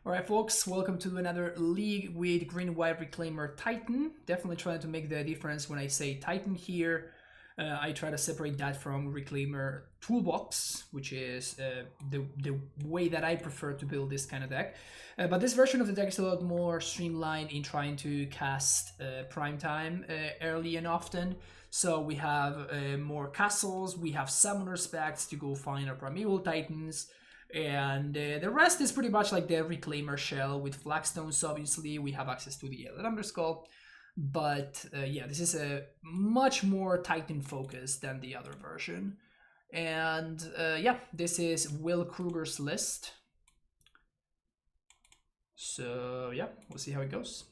Alright folks, welcome to another league with Green-White Reclaimer Titan. Definitely trying to make the difference when I say Titan here. I try to separate that from Reclaimer Toolbox, which is the way that I prefer to build this kind of deck. But this version of the deck is a lot more streamlined in trying to cast Prime Time early and often. So we have more castles, we have summoner specs to go find our Primeval Titans. And the rest is pretty much like the Reclaimer shell with Flagstones. Obviously, we have access to the Elder Skull, but yeah, this is a much more Titan focused than the other version. And yeah, this is Will Krueger's list. So yeah, we'll see how it goes.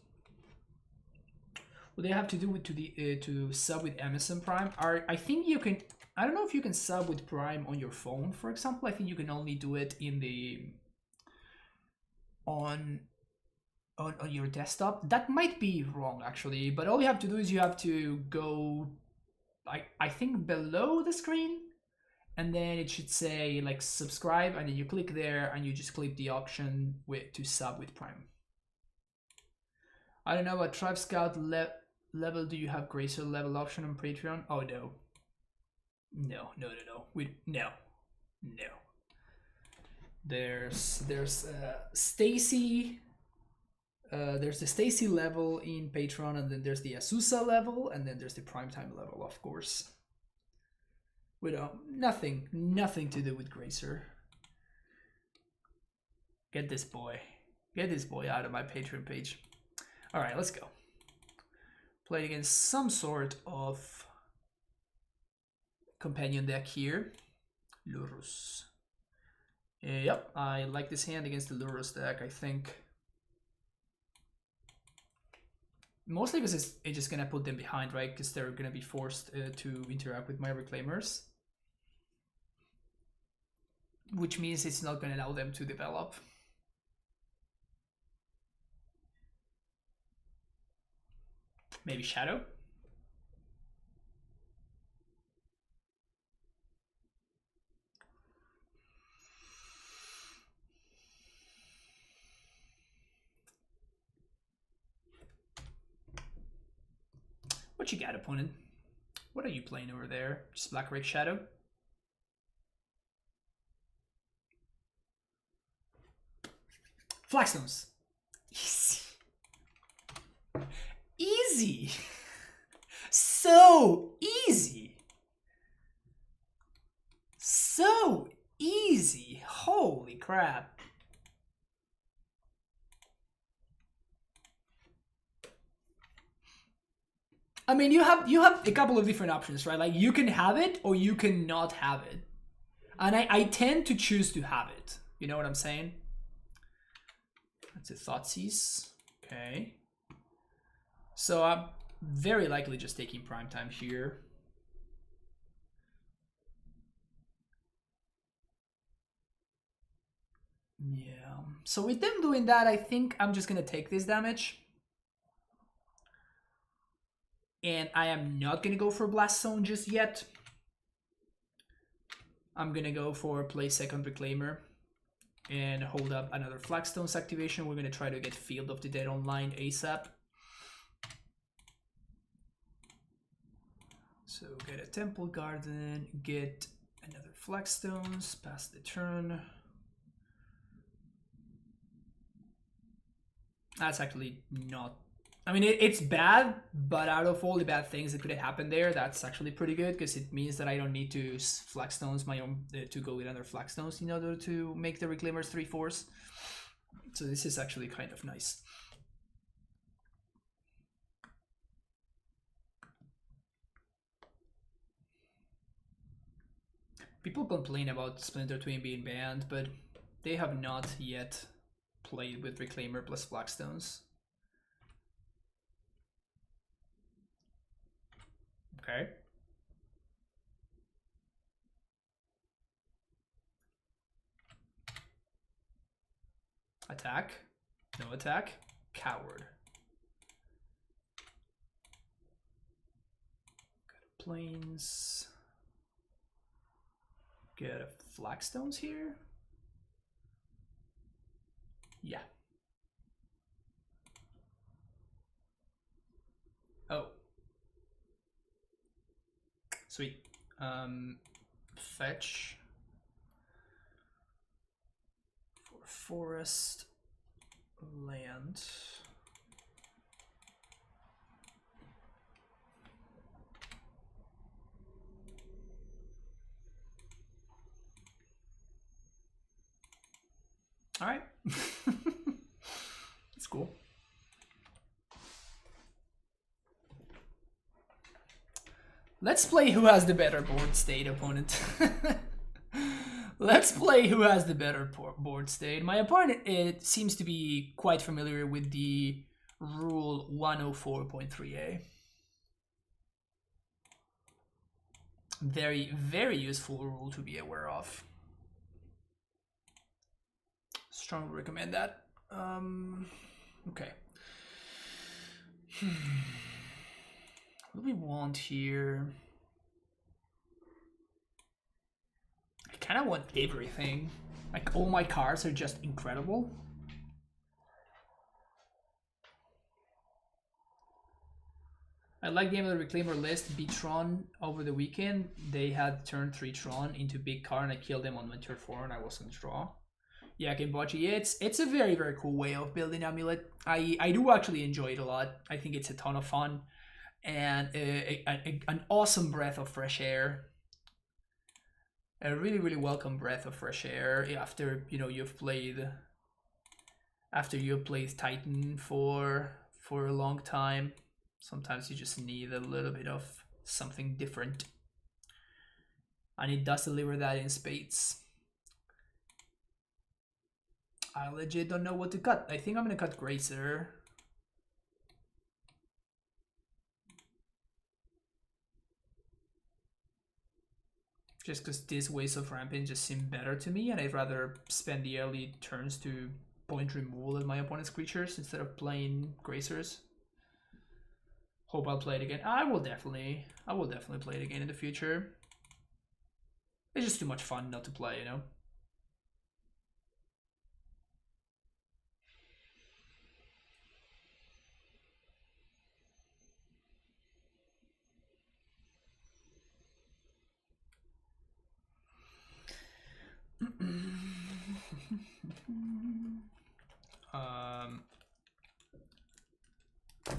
What they have to do with to sub with Amazon Prime I think you can. I don't know if you can sub with Prime on your phone, for example. I think you can only do it in the on your desktop. That might be wrong actually, but all you have to do is you have to go I think below the screen, and then it should say like subscribe, and then you click there and you just click the option to sub with Prime. I don't know what Tribe Scout level do you have Gracer level option on Patreon? Oh no. No. There's Stacy. There's the Stacy level in Patreon, and then there's the Azusa level, and then there's the Primetime level, of course. Nothing to do with Gracer. Get this boy out of my Patreon page. All right, let's go. Play against some sort of companion deck here. Lurrus. Yep, I like this hand against the Lurrus deck, I think. Mostly because it's just gonna put them behind, right? Because they're gonna be forced to interact with my Reclaimers. Which means it's not gonna allow them to develop. Maybe Shadow? What you got, opponent? What are you playing over there? Just Black Rake Shadow? Flagstones. Easy. Easy. So easy. So easy. Holy crap. I mean, you have a couple of different options, right? Like you can have it or you can not have it. And I tend to choose to have it. You know what I'm saying? That's a Thoughtseize. Okay. So I'm very likely just taking Primetime here. Yeah. So with them doing that, I think I'm just going to take this damage. And I am not going to go for Blast Zone just yet. I'm going to go for play second Reclaimer and hold up another Flagstones activation. We're going to try to get Field of the Dead online ASAP. So get a Temple Garden, get another Flagstones, pass the turn. That's actually not... I mean, it's bad, but out of all the bad things that could have happened there, that's actually pretty good, because it means that I don't need to Flagstones my own to go with other Flagstones in order to make the Reclaimers 3/4. So this is actually kind of nice. People complain about Splinter Twin being banned, but they have not yet played with Reclaimer plus Flagstones. Okay. Attack. No attack. Coward. Got Plains. Get a Flagstones here. Yeah, Sweet. Fetch for forest land. All right. That's cool. Let's play who has the better board state, opponent. Let's play who has the better board state. My opponent, it seems to be quite familiar with the rule 104.3a. Very, very useful rule to be aware of. Strongly recommend that. Okay. What do we want here? I kind of want everything. Like, all my cards are just incredible. I like Game of the Reclaimer list, beat Tron over the weekend. They had turn 3 Tron into big card and I killed them on my turn 4 and I was on draw. Yeah, Kimbachi, it's a very, very cool way of building Amulet. I do actually enjoy it a lot. I think it's a ton of fun. And an awesome breath of fresh air. A really, really welcome breath of fresh air after, you know, you've played Titan for a long time. Sometimes you just need a little bit of something different. And it does deliver that in spades. I legit don't know what to cut. I think I'm gonna cut Grazer. Just because these ways of ramping just seem better to me, and I'd rather spend the early turns to point removal at my opponent's creatures instead of playing Grazers. Hope I'll play it again. I will definitely play it again in the future. It's just too much fun not to play, you know?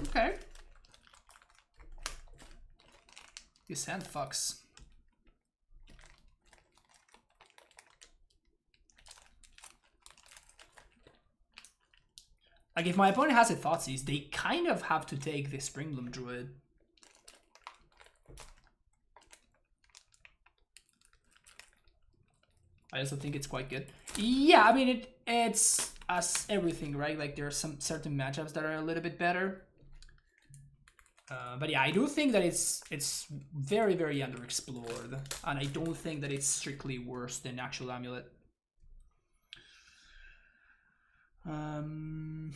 Okay. You sand fucks. Like, if my opponent has a Thoughtseize, they kind of have to take the Springbloom Druid. I also think it's quite good. Yeah, I mean, it's as everything, right? Like, there are some certain matchups that are a little bit better. But yeah, I do think that it's very, very underexplored. And I don't think that it's strictly worse than actual Amulet. I'm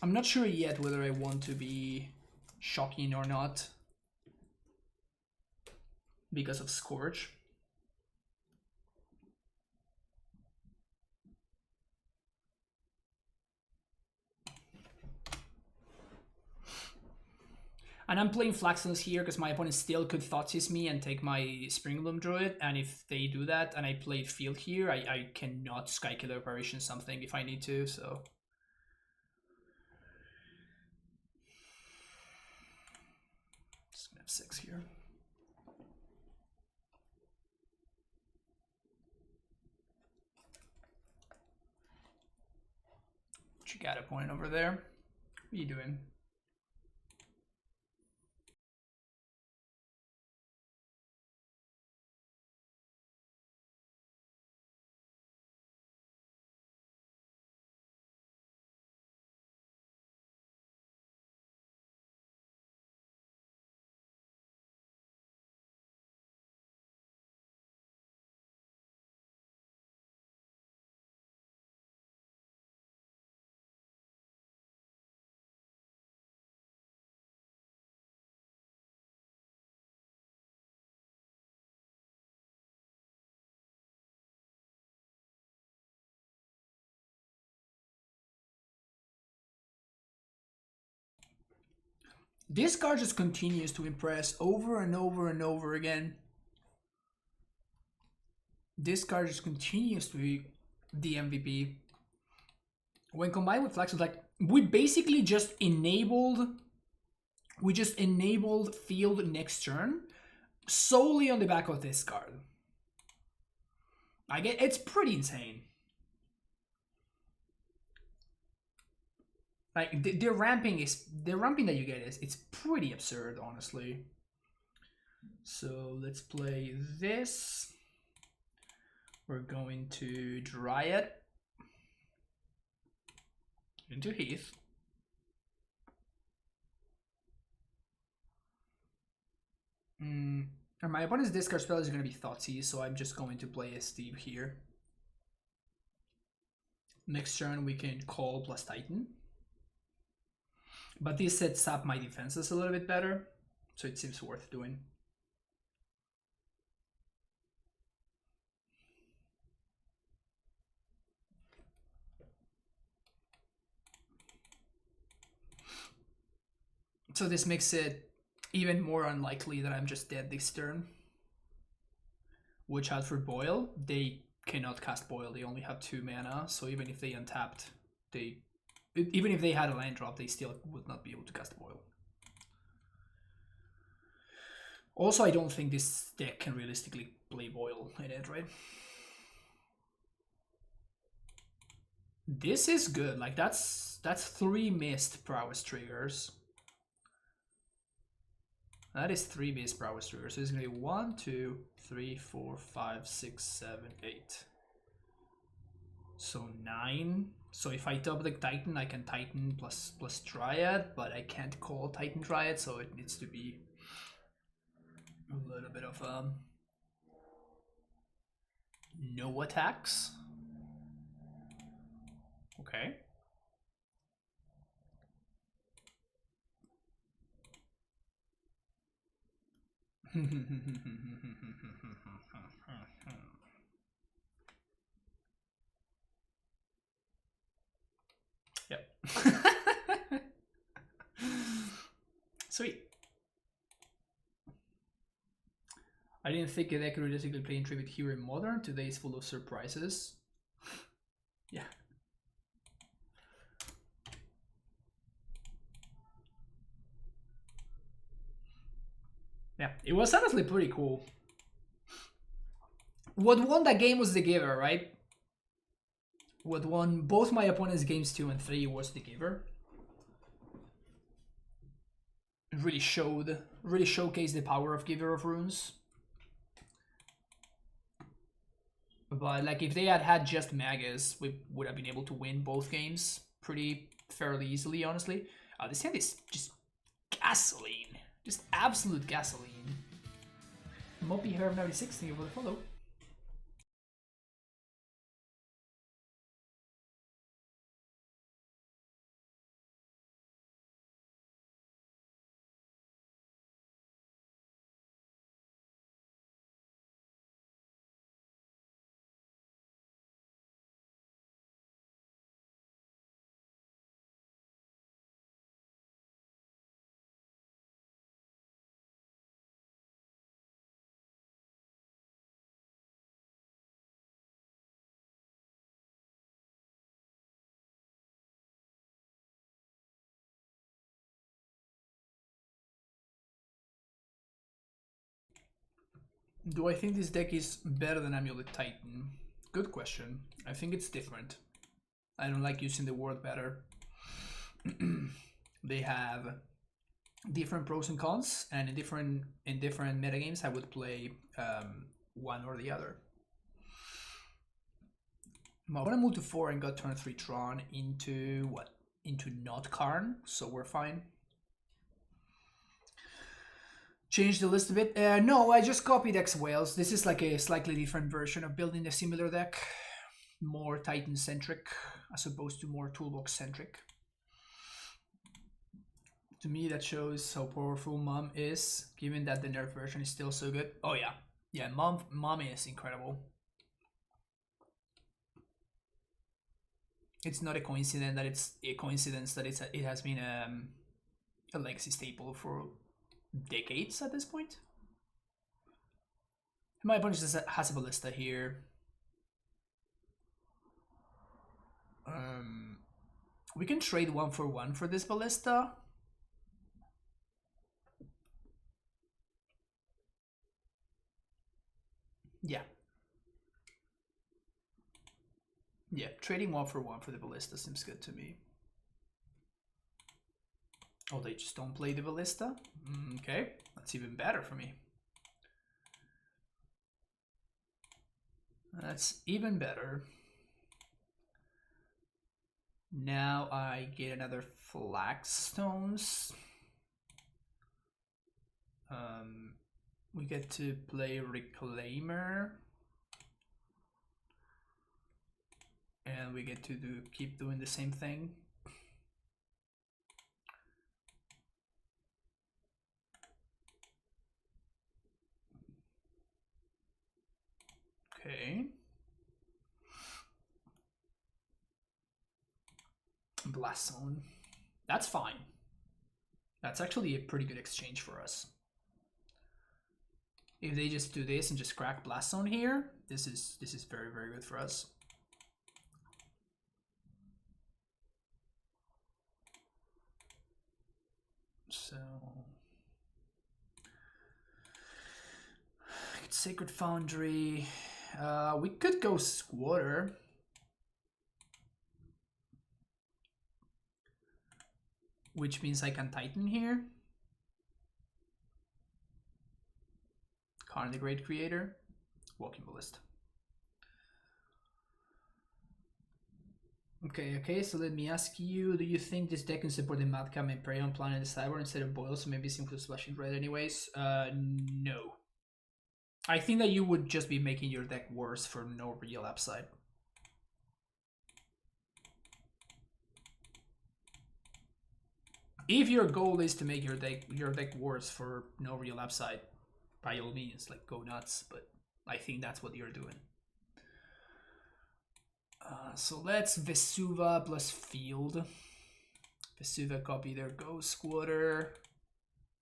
not sure yet whether I want to be shocking or not because of Scourge. And I'm playing Flaxlands here because my opponent still could Thoughtseize me and take my Springbloom Druid. And if they do that and I played Field here, I cannot Skykiller Apparition something if I need to, so... Just gonna have 6 here. What you got, opponent over there? What are you doing? This card just continues to impress over and over and over again. This card just continues to be the MVP. When combined with Flaxus, like, we basically just enabled field next turn solely on the back of this card. It's pretty insane. Like the ramping that you get it's pretty absurd, honestly. So let's play this. We're going to Dryad into Heath. And my opponent's discard spell is going to be Thoughtseize, so I'm just going to play a Steve here. Next turn we can call plus Titan. But this sets up my defenses a little bit better, so it seems worth doing. So this makes it even more unlikely that I'm just dead this turn. Watch out for Boil. They cannot cast Boil, they only have 2 mana, so even if they untapped, even if they had a land drop, they still would not be able to cast Boil. Also, I don't think this deck can realistically play Boil in it, right? This is good. Like that's 3 missed prowess triggers. That is 3 missed prowess triggers. So it's gonna be 1, 2, 3, 4, 5, 6, 7, 8. So 9. So if I double the Titan, I can Titan plus Dryad, but I can't call Titan Dryad, so it needs to be a little bit of no attacks. Okay. Yep. Sweet. I didn't think a deck could realistically play in Tribute Hero in Modern. Today is full of surprises. Yeah. Yeah, it was honestly pretty cool. What won that game was the Giver, right? What won both my opponent's games 2 and 3 was the Giver. It really showcased the power of Giver of Runes. But like if they had had just Magus, we would have been able to win both games pretty fairly easily, honestly. This hand is just gasoline. Just absolute gasoline. Moppy Herb 96, thank you for the follow. Do I think this deck is better than Amulet Titan? Good question. I think it's different. I don't like using the word better. They have different pros and cons, and in different metagames I would play one or the other. My opponent moved to 4 and got turn 3 Tron into what? Into not Karn, so we're fine. Change the list a bit. No, I just copied X Whales. This is like a slightly different version of building a similar deck. More Titan-centric as opposed to more toolbox-centric. To me, that shows how powerful Mom is, given that the nerf version is still so good. Oh yeah. Yeah, Mom is incredible. It's not a coincidence that it has been a legacy staple for decades at this point. My opponent just has a ballista here. We can trade 1 for this ballista. Yeah. Yeah, trading 1 for the ballista seems good to me. Oh, they just don't play the ballista? Okay, that's even better for me. That's even better. Now I get another flagstones. We get to play Reclaimer. And we get to keep doing the same thing. Okay. Blast Zone. That's fine. That's actually a pretty good exchange for us. If they just do this and just crack Blast Zone here, this is very, very good for us. So Sacred Foundry. We could go Squatter. Which means I can Titan here. Karn the Great Creator. Walking Ballista. Okay, so let me ask you, do you think this deck can support the Madcap and Prey on Planet the Sideboard instead of Boil, so maybe simply splashing red anyways? No. I think that you would just be making your deck worse for no real upside. If your goal is to make your deck worse for no real upside, by all means, like, go nuts, but I think that's what you're doing. So let's Vesuva plus Field. Vesuva copy their Go Squatter.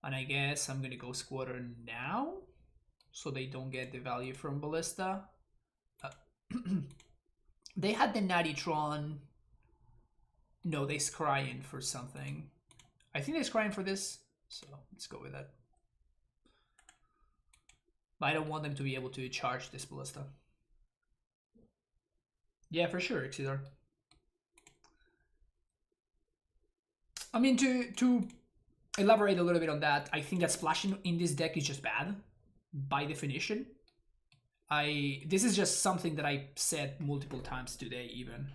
And I guess I'm gonna go Squatter now, so they don't get the value from Ballista. They had the Natty Tron. No, they scrying for something. I think they're scrying for this, so let's go with that. But I don't want them to be able to charge this Ballista. Yeah, for sure, Exidor. I mean, to elaborate a little bit on that, I think that splashing in this deck is just bad, by definition. This is just something that I said multiple times today, even.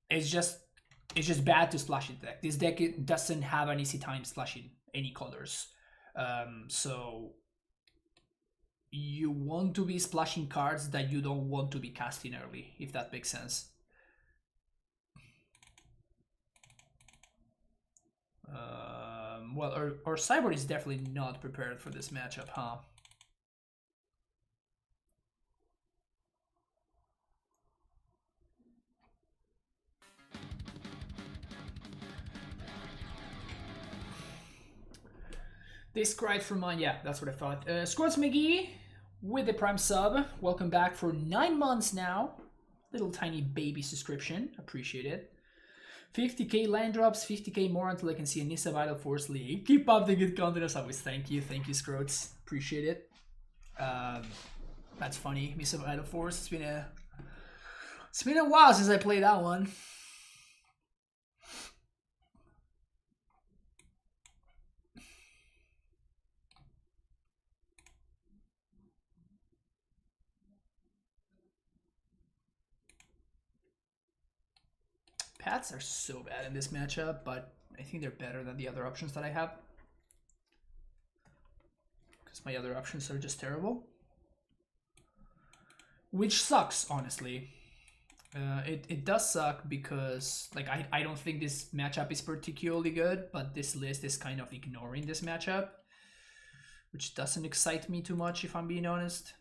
It's just bad to splash in the deck. This deck doesn't have an easy time splashing any colors. So you want to be splashing cards that you don't want to be casting early, if that makes sense. Well, our Sideboard is definitely not prepared for this matchup, huh? This cried for mine, yeah, that's what I thought. Squirts McGee with the Prime sub. Welcome back for 9 months now. Little tiny baby subscription, appreciate it. 50k land drops, 50k more until I can see a Nissa Vital Force League. Keep up the good content as always. Thank you, Scroats. Appreciate it. That's funny. Nissa Vital Force. It's been a while since I played that one. Pats are so bad in this matchup, but I think they're better than the other options that I have. Because my other options are just terrible. Which sucks, honestly. It does suck because, like, I don't think this matchup is particularly good, but this list is kind of ignoring this matchup, which doesn't excite me too much, if I'm being honest.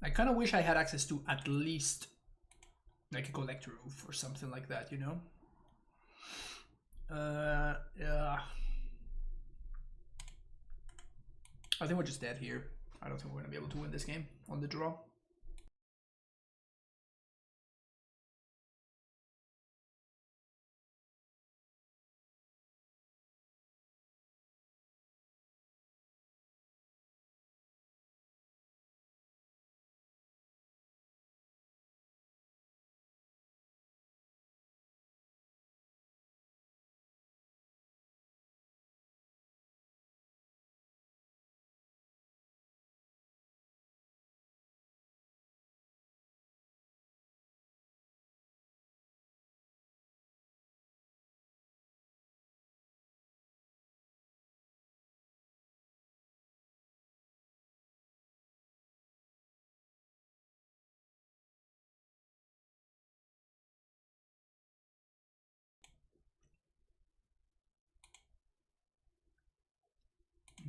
I kind of wish I had access to at least like a collector roof or something like that, you know? Yeah. I think we're just dead here. I don't think we're gonna be able to win this game on the draw.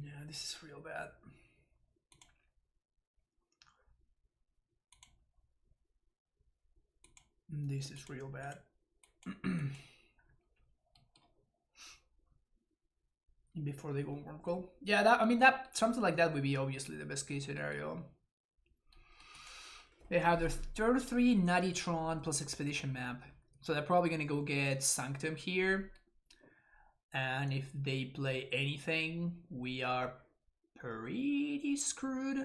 Yeah, this is real bad. This is real bad. Before they go Wormcoil. Yeah, that, I mean, that something like that would be obviously the best case scenario. They have their turn 3 Natty Tron plus Expedition map. So they're probably gonna go get Sanctum here. And if they play anything, we are pretty screwed.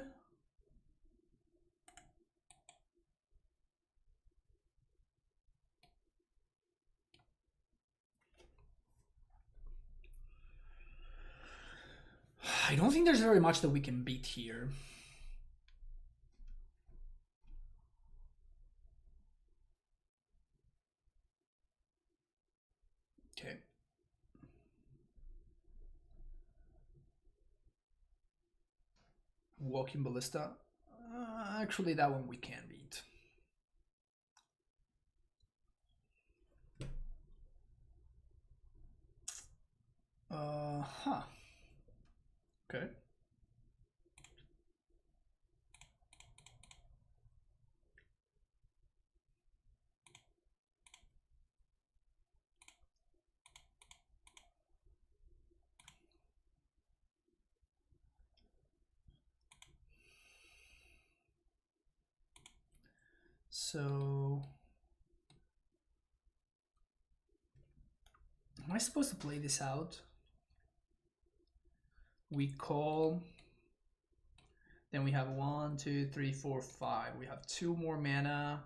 I don't think there's very much that we can beat here. Okay. Walking Ballista. Actually, that one we can beat. Huh. Okay. So, am I supposed to play this out? We call, then we have 1, 2, 3, 4, 5. We have 2 more mana.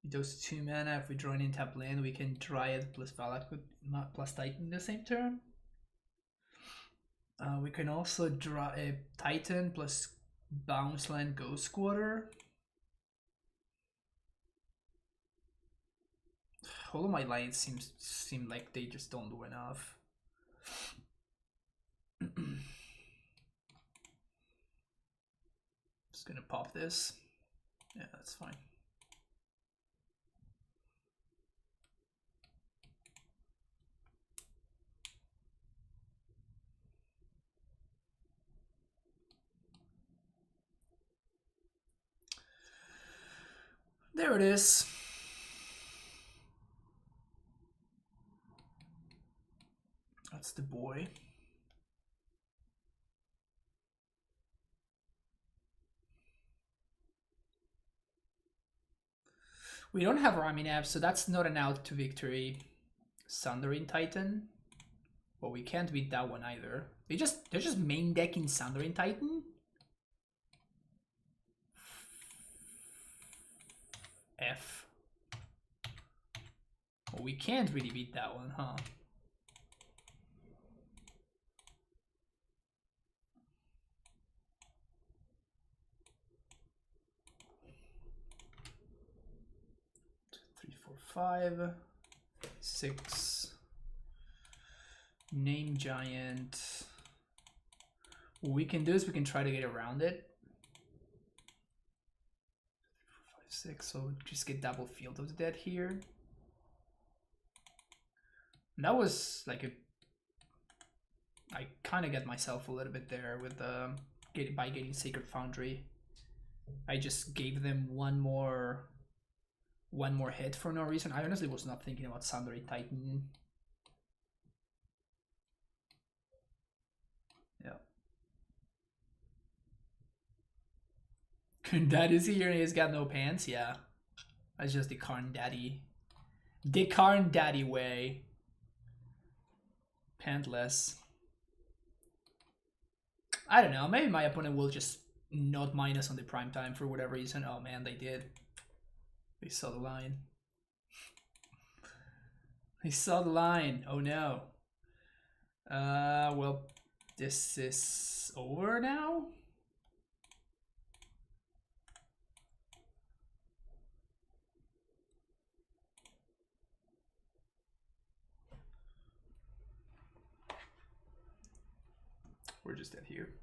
With those 2 mana, if we draw an in-tap land, we can Dryad plus Valak plus Titan the same turn. We can also draw a Titan plus Bounce Land Ghost Squatter. All of my lines seem like they just don't do enough. Just gonna pop this. Yeah, that's fine. There it is. That's the boy. We don't have Raminav, so that's not an out to victory. Sundering Titan. Well, we can't beat that one either. They're just main decking Sundering Titan. F. Well, we can't really beat that one, huh? Three, four, 5, 6. Name Giant. What we can do is we can try to get around it. 5, 6. So just get double Field of the Dead here. And that was like a. I kind of get myself a little bit there with by getting Sacred Foundry. I just gave them one more hit for no reason. I honestly was not thinking about Sundering Titan. Yeah. Daddy's here and he's got no pants, yeah. That's just the Karn Daddy. The Karn Daddy way. Pantless. I don't know, maybe my opponent will just not minus on the prime time for whatever reason. Oh man, they did. They saw the line. They saw the line. Oh no. Well, this is over now? We're just dead here.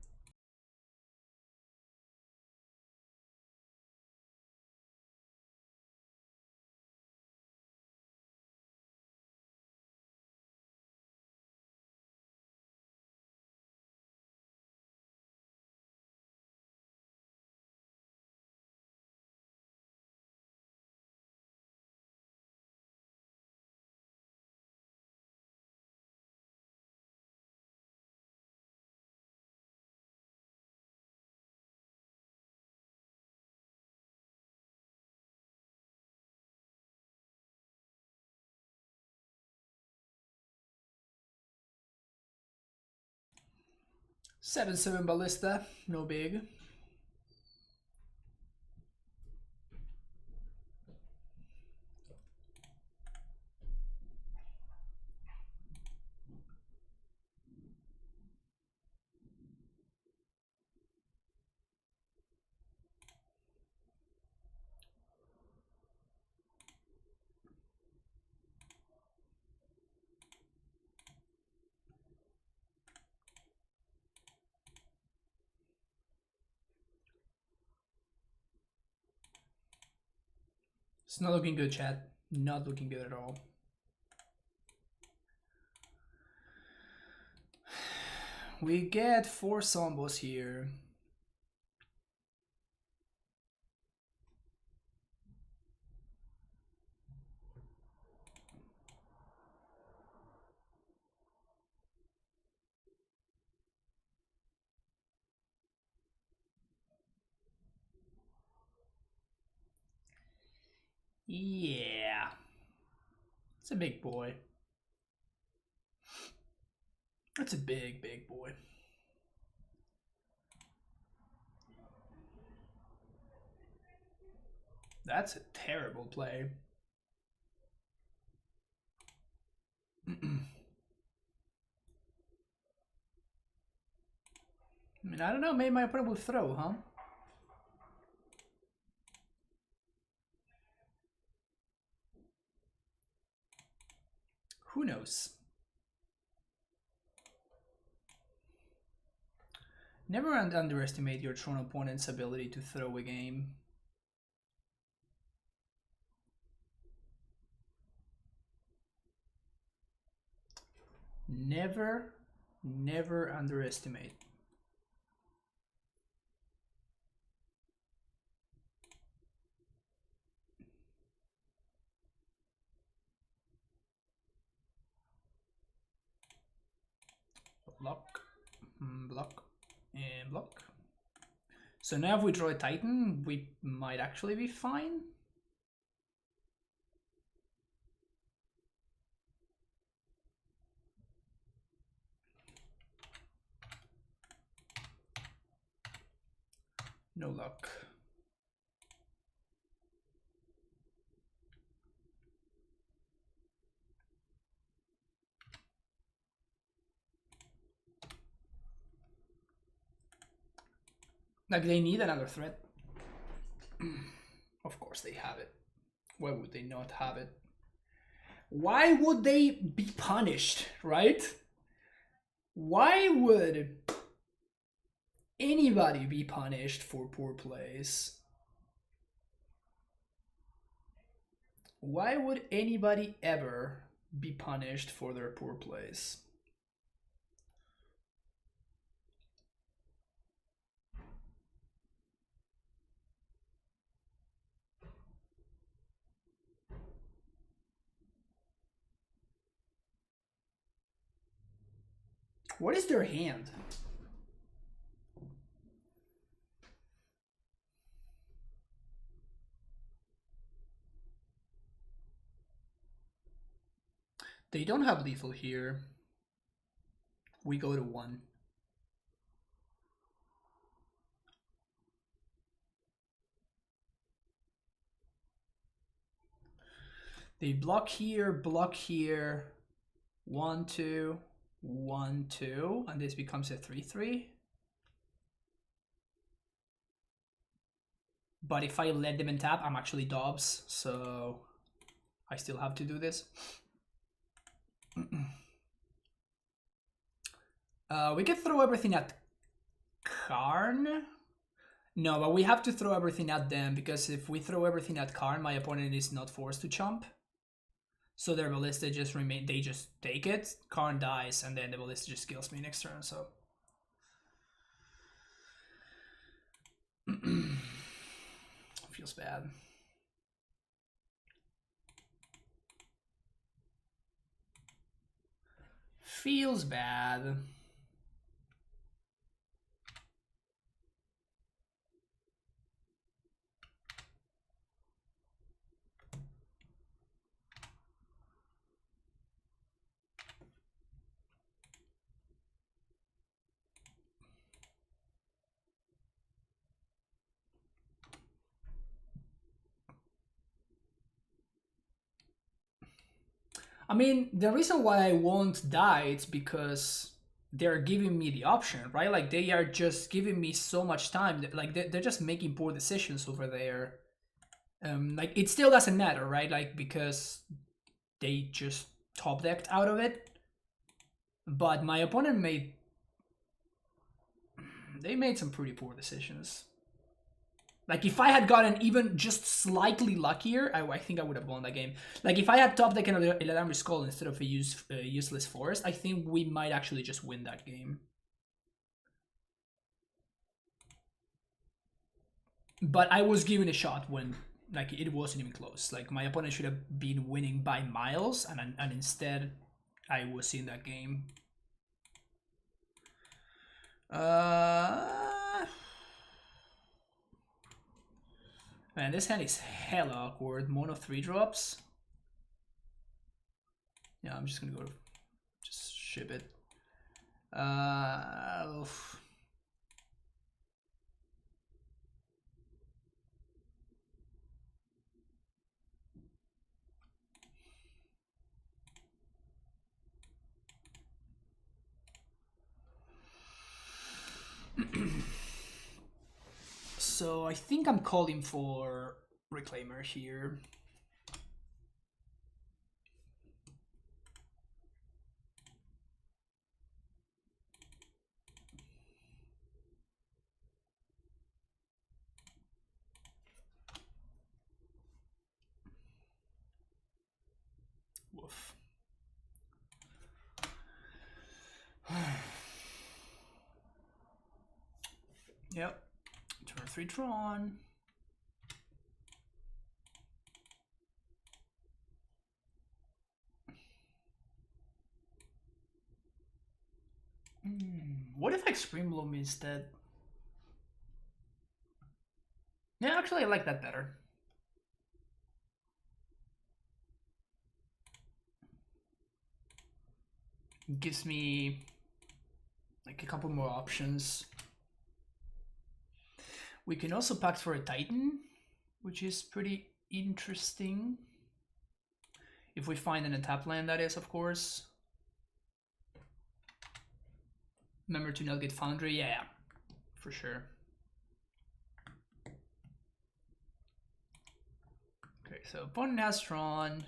Seven ballista, no big. It's not looking good, chat. Not looking good at all. We get 4 Zombos here. Yeah. It's a big boy. It's a big, big boy. That's a terrible play. I mean, I don't know. Maybe my opponent will throw, huh? Who knows? Never underestimate your Tron opponent's ability to throw a game. Never underestimate. Block, block, and block. So now if we draw a Titan, we might actually be fine. No luck. Like, they need another threat. Of course they have it. Why would they not have it? Why would they be punished, right? Why would anybody be punished for poor plays? Why would anybody ever be punished for their poor plays? What is their hand? They don't have lethal here. We go to 1. They block here, 1, 2, 1, 2, and this becomes a 3-3. But if I let them in tap, I'm actually Dobbs, so I still have to do this. We could throw everything at Karn. No, but we have to throw everything at them, because if we throw everything at Karn, my opponent is not forced to chump. So their ballista just remain. They just take it. Karn dies, and then the ballista just kills me next turn. So feels bad. Feels bad. I mean, the reason why I won't die is because they're giving me the option, right? Like, they are just giving me so much time. Like, they're just making poor decisions over there. Like, it still doesn't matter, right? Like, because they just top decked out of it. But my opponent made... They made some pretty poor decisions. Like, if I had gotten even just slightly luckier, I think I would have won that game. Like, if I had top deck an Eladamri Skull instead of a useless forest, I think we might actually just win that game. But I was given a shot when, like, it wasn't even close. Like, my opponent should have been winning by miles, and instead I was in that game. Man, this hand is hella awkward. Mono 3 drops. Yeah, I'm just gonna go to just ship it. So I think I'm calling for Reclaimer here. Woof. Yep. Turn 3 Tron. What if I Scream Bloom instead? Yeah, actually I like that better. It gives me like a couple more options. We can also pact for a Titan, which is pretty interesting. If we find an untap land, that is, of course. Remember to not get Foundry, yeah, for sure. Okay, so opponent has Tron.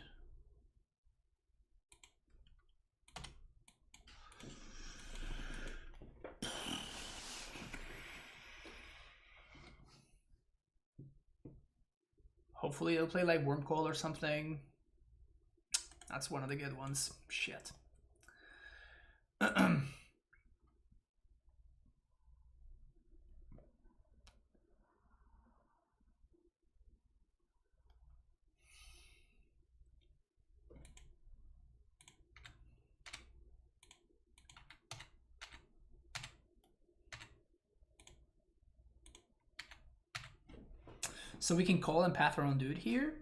Hopefully they'll play like Wormcoil or something. That's one of the good ones. Shit. So we can call and path our own dude here.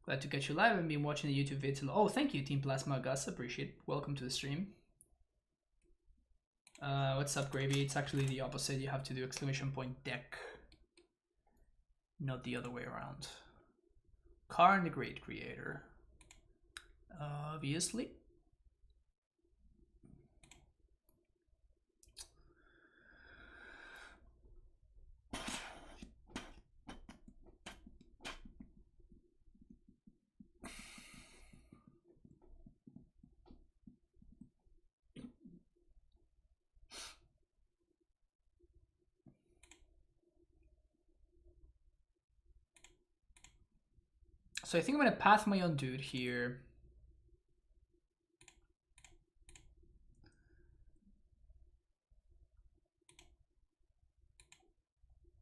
Glad to catch you live. I've been watching the YouTube vids. Oh, thank you, Team Plasma Gus. Appreciate it. Welcome to the stream. What's up, Gravy? It's actually the opposite. You have to do exclamation point deck, not the other way around. Karn the Great Creator. Obviously. So I think I'm gonna path my own dude here.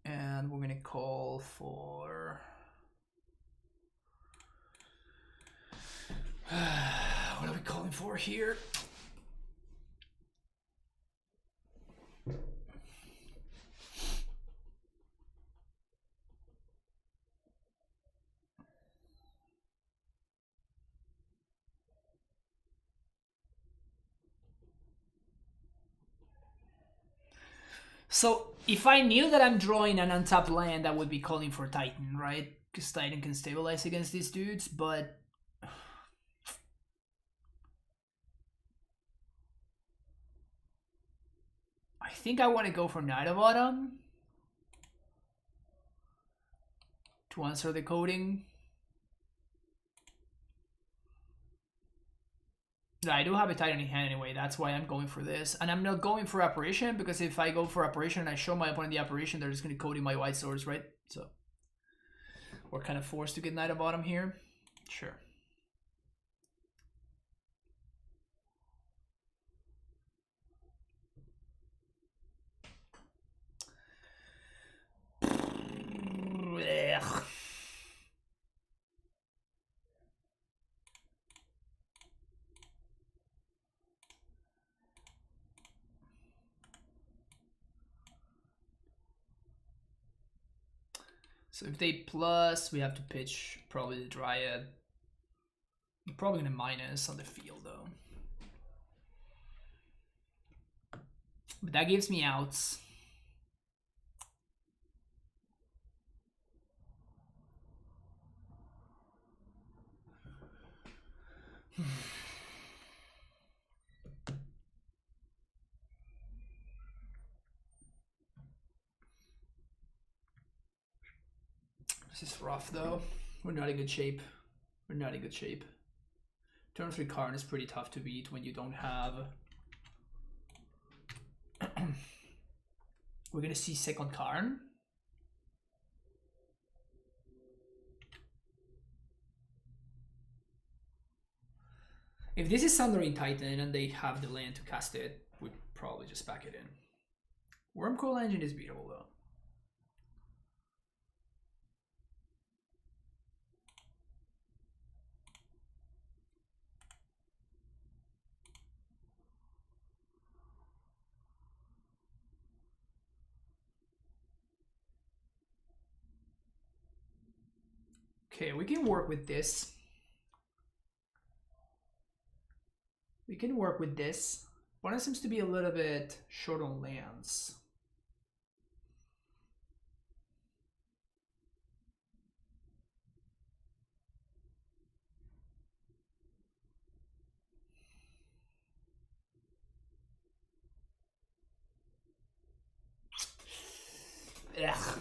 And we're gonna call for what are we calling for here? So if I knew that I'm drawing an untapped land, I would be calling for Titan, right? Because Titan can stabilize against these dudes, but I think I want to go for Night of Autumn to answer the coding. I do have a Titan in hand anyway, that's why I'm going for this. And I'm not going for Apparition, because if I go for Apparition and I show my opponent the Apparition, they're just going to code in my White Swords, right? So we're kind of forced to get Night of Autumn here. Sure. Ugh. So if they plus, we have to pitch probably the Dryad. I'm probably gonna minus on the field though. But that gives me outs. This is rough though. We're not in good shape. We're not in good shape. Turn 3 Karn is pretty tough to beat when you don't have... We're gonna see second Karn. If this is Sundering Titan and they have the land to cast it, we'd probably just back it in. Wormcoil Engine is beatable though. Okay, we can work with this. We can work with this. One seems to be a little bit short on lands. Ugh.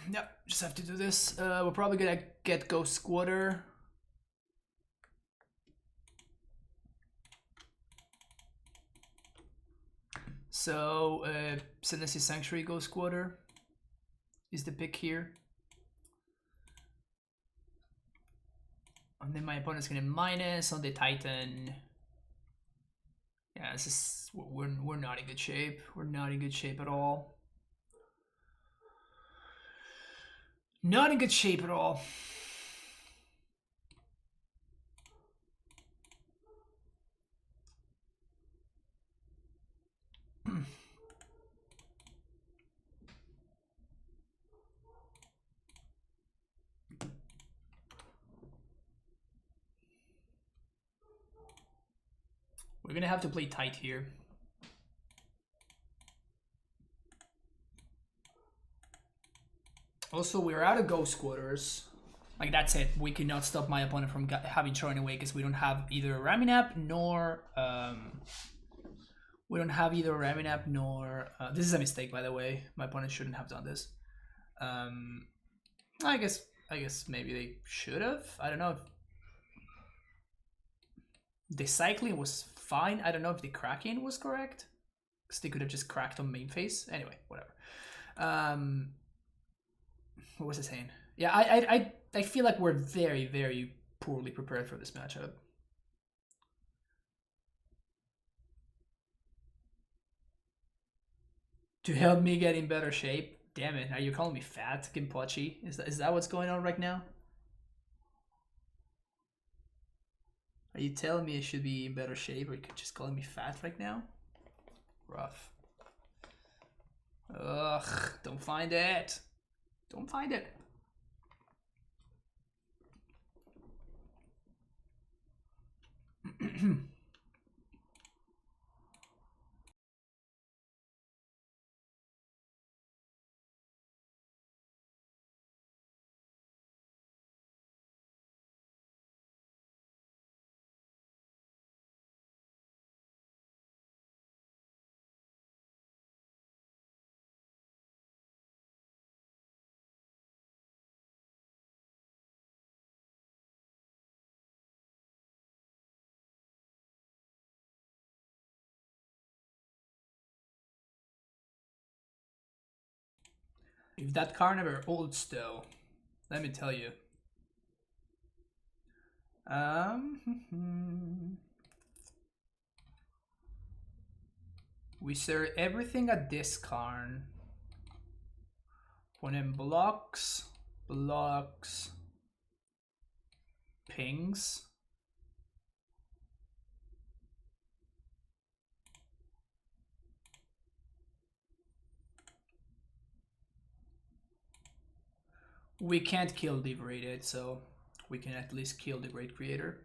Yep, just have to do this. We're probably gonna get Ghost Squatter. So, Senesi Sanctuary Ghost Squatter is the pick here. And then my opponent's gonna minus on the Titan. Yeah, this is we're not in good shape. We're not in good shape at all. Not in good shape at all. We're gonna have to play tight here. Also, we're out of ghost quarters. Like, that's it. We cannot stop my opponent from having Tron away because we don't have either Raminap nor... we don't have either Raminap nor... this is a mistake, by the way. My opponent shouldn't have done this. I guess maybe they should have. I don't know. The cycling was fine. I don't know if the cracking was correct. Because they could have just cracked on main phase. Anyway, whatever. What was I saying? Yeah, I feel like we're very, very poorly prepared for this matchup. To help me get in better shape? Damn it, are you calling me fat, Gimpachi? Is that what's going on right now? Are you telling me I should be in better shape, or you could just calling me fat right now? Rough. Ugh, don't find it. Don't find it. If that car never holds though, let me tell you. We serve everything at this Karn. Opponent blocks, pings. We can't kill Liberated, so we can at least kill the Great Creator.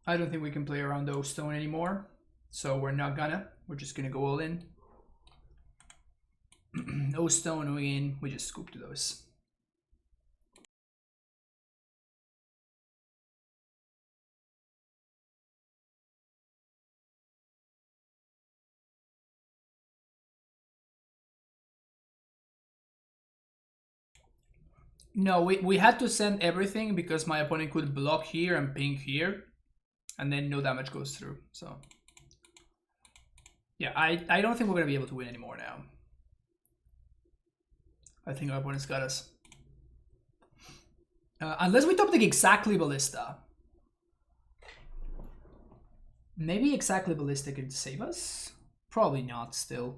I don't think we can play around the O-Stone anymore, so we're not gonna. We're just gonna go all in. O-Stone in, we just scoop to those. No, we had to send everything because my opponent could block here and ping here, and then no damage goes through, so... Yeah, I don't think we're going to be able to win anymore now. I think our opponent's got us. Unless we top deck exactly Ballista. Maybe exactly Ballista could save us? Probably not still.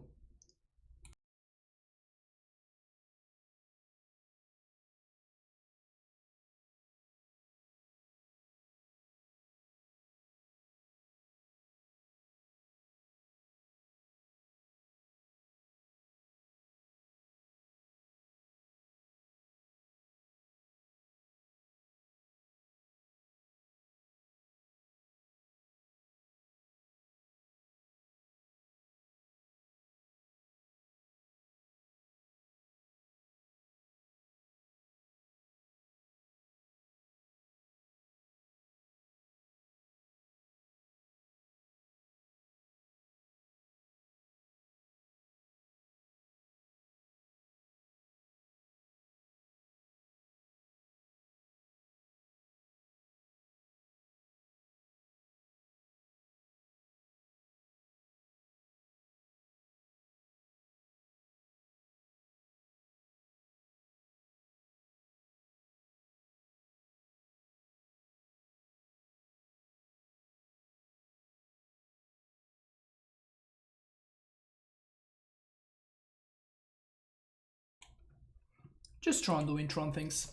Just Tron doing Tron things.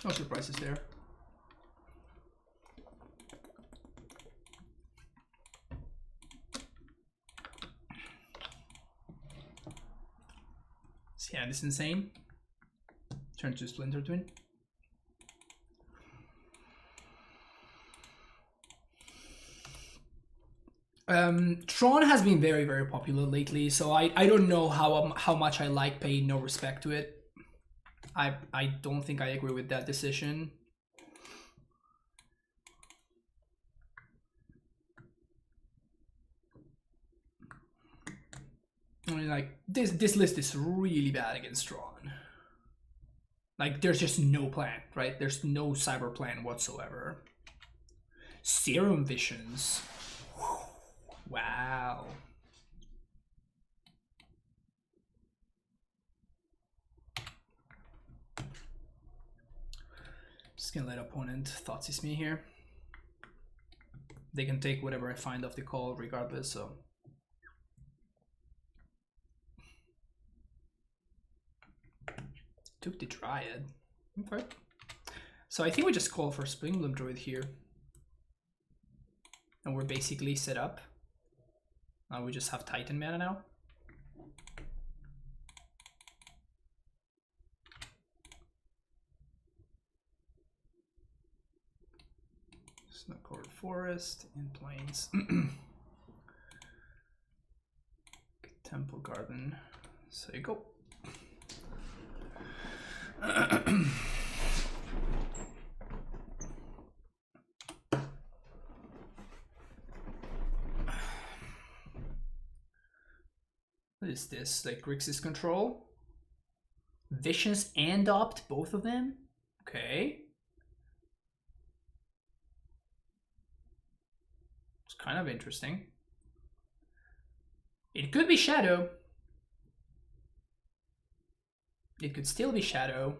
No surprises there. Yeah, this is insane. Turn to Splinter Twin. Tron has been very, very popular lately, so I don't know how much I like paying no respect to it. I don't think I agree with that decision. I mean, like, this list is really bad against Tron. Like, there's just no plan, right? There's no cyber plan whatsoever. Serum Visions. Wow. Just gonna let opponent Thoughtseize me here. They can take whatever I find off the call regardless, so. Took the Dryad. Okay. So I think we just call for Springbloom Druid here. And we're basically set up. Now we just have Titan mana now. Snow-covered forest in plains. Temple Garden. So you go. What is this? Like Grixis control? Visions and Opt, both of them? Okay. It's kind of interesting. It could be Shadow. It could still be Shadow.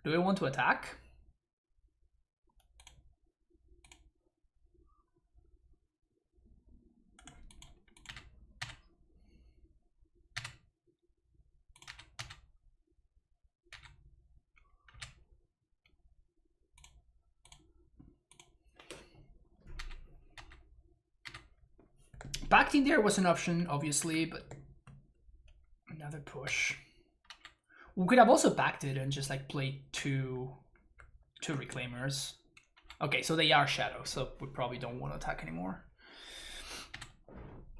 Do I want to attack? Backed in there was an option, obviously, but another push. We could have also backed it and just like played two Reclaimers. Okay, so they are Shadow, so we probably don't want to attack anymore.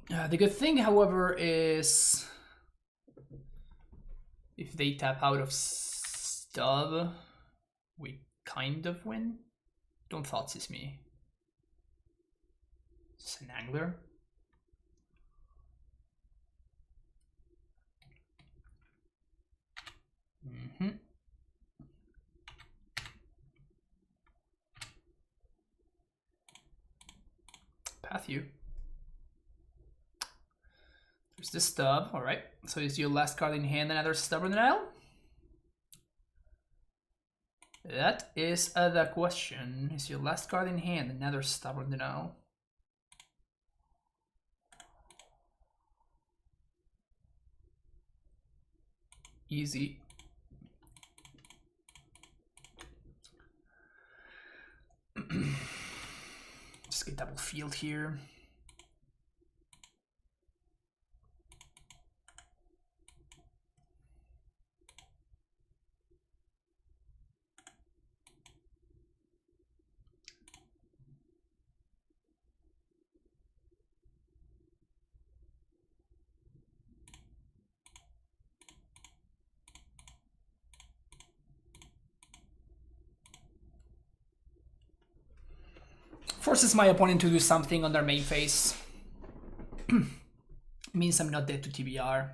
The good thing, however, is if they tap out of Stub, we kind of win. Don't Thoughtseize me. It's an Angler. Path you. There's the Stub. All right. So is your last card in hand another Stubborn Denial? That is the question. Is your last card in hand another Stubborn Denial? Easy. Just get double field here. Forces my opponent to do something on their main phase. Means I'm not dead to TBR.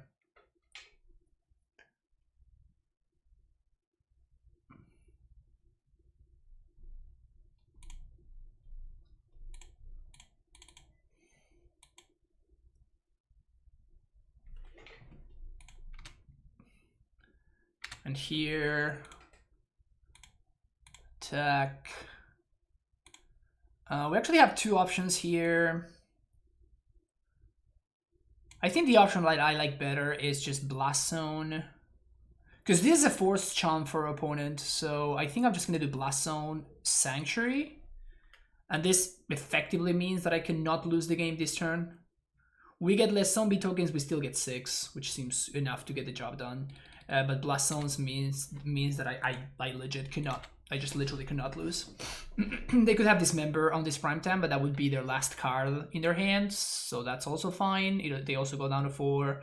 And here, attack. We actually have two options here. I think the option that I like better is just Blast Zone. Because this is a forced charm for our opponent, so I think I'm just going to do Blast Zone Sanctuary. And this effectively means that I cannot lose the game this turn. We get less zombie tokens, we still get 6, which seems enough to get the job done. But Blast Zones means that I legit cannot. I just literally cannot lose. They could have Dismember on this prime time, but that would be their last card in their hands, so that's also fine. You know, they also go down to 4.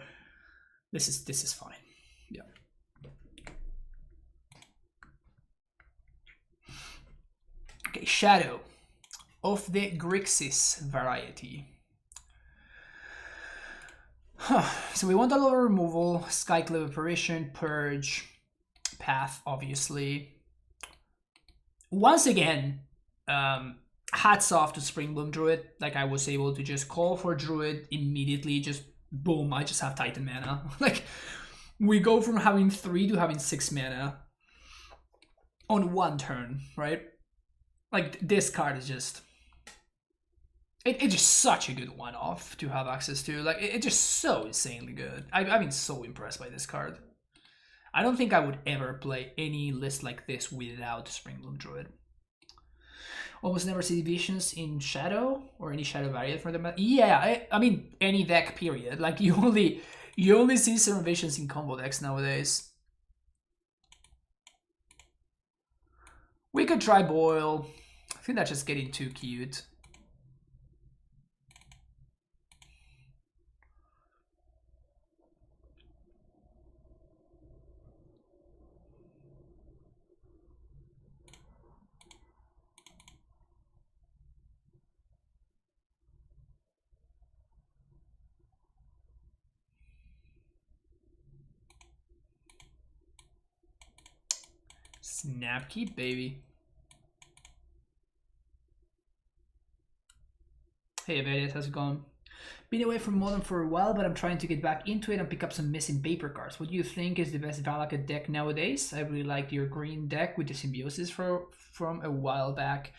This is fine. Yeah. Okay, Shadow of the Grixis variety. So we want a lot of removal, Skyclave Apparition, Purge, Path, obviously. Once again, hats off to Springbloom Druid. Like, I was able to just call for Druid immediately, just boom, I just have Titan mana. Like, we go from having 3 to having 6 mana on one turn, right? Like, this card is just... It's just such a good one-off to have access to. Like, it's just so insanely good. I've been so impressed by this card. I don't think I would ever play any list like this without Springbloom Druid. Almost never see visions in Shadow or any Shadow variant for them. Yeah, I mean any deck period. Like you only see certain visions in combo decks nowadays. We could try Boil. I think that's just getting too cute. Snapkeep, baby. Hey, Avedius, how's it going? Been away from Modern for a while, but I'm trying to get back into it and pick up some missing paper cards. What do you think is the best Valakut deck nowadays? I really liked your green deck with the Symbiosis from a while back.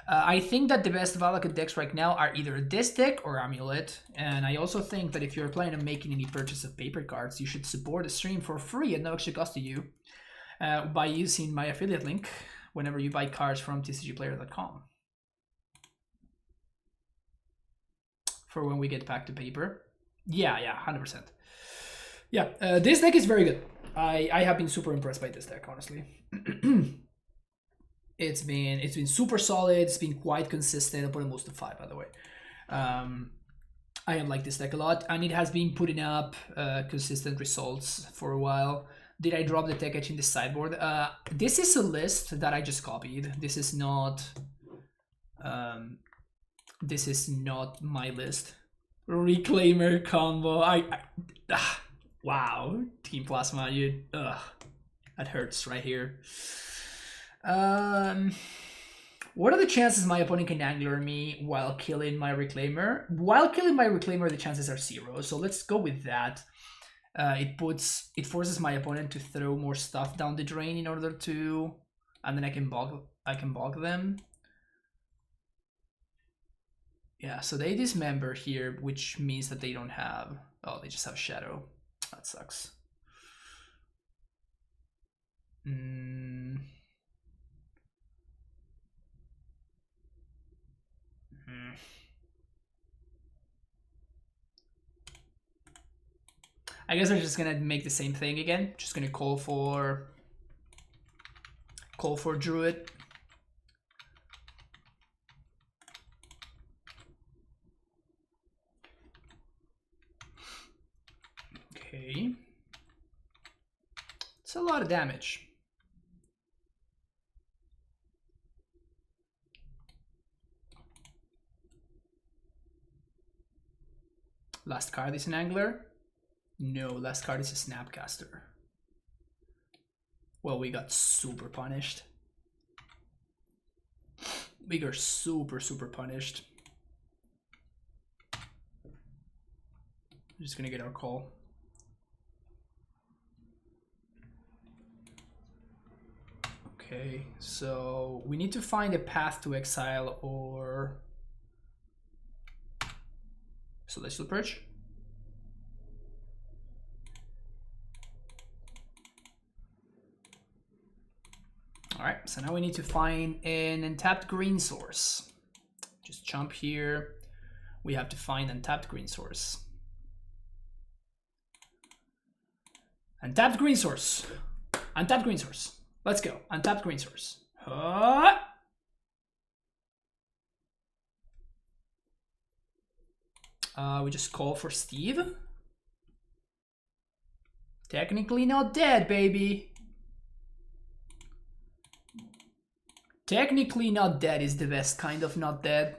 I think that the best Valakut decks right now are either this deck or Amulet. And I also think that if you're planning on making any purchase of paper cards, you should support the stream for free at no extra cost to you by using my affiliate link whenever you buy cards from tcgplayer.com. For when we get back to paper. Yeah, 100%. Yeah, this deck is very good. I have been super impressed by this deck, honestly. It's been super solid. It's been quite consistent. I put almost a 5, by the way. I like this deck a lot, and it has been putting up consistent results for a while. Did I drop the tech edge in the sideboard? This is a list that I just copied. This is not my list. Reclaimer combo. Wow, Team Plasma, that hurts right here. What are the chances my opponent can angler me while killing my Reclaimer? While killing my Reclaimer, the chances are 0. So let's go with that. It forces my opponent to throw more stuff down the drain in order to, and then I can bog them. Yeah, so they dismember here, which means that they don't have... Oh, they just have Shadow. That sucks. I guess we're just gonna make the same thing again. Just gonna call for Druid. Okay. It's a lot of damage. Last card is an Angler. No, last card is a Snapcaster. Well, we got super punished. We got super punished. I'm just gonna get our call. Okay, so we need to find a path to exile or Celestial Purge. Alright, so now we need to find an untapped green source. Just jump here. We have to find untapped green source. Untapped green source. Untapped green source. Let's go. Untapped green source. We just call for Steve. Technically not dead, baby. Technically not dead is the best kind of not dead.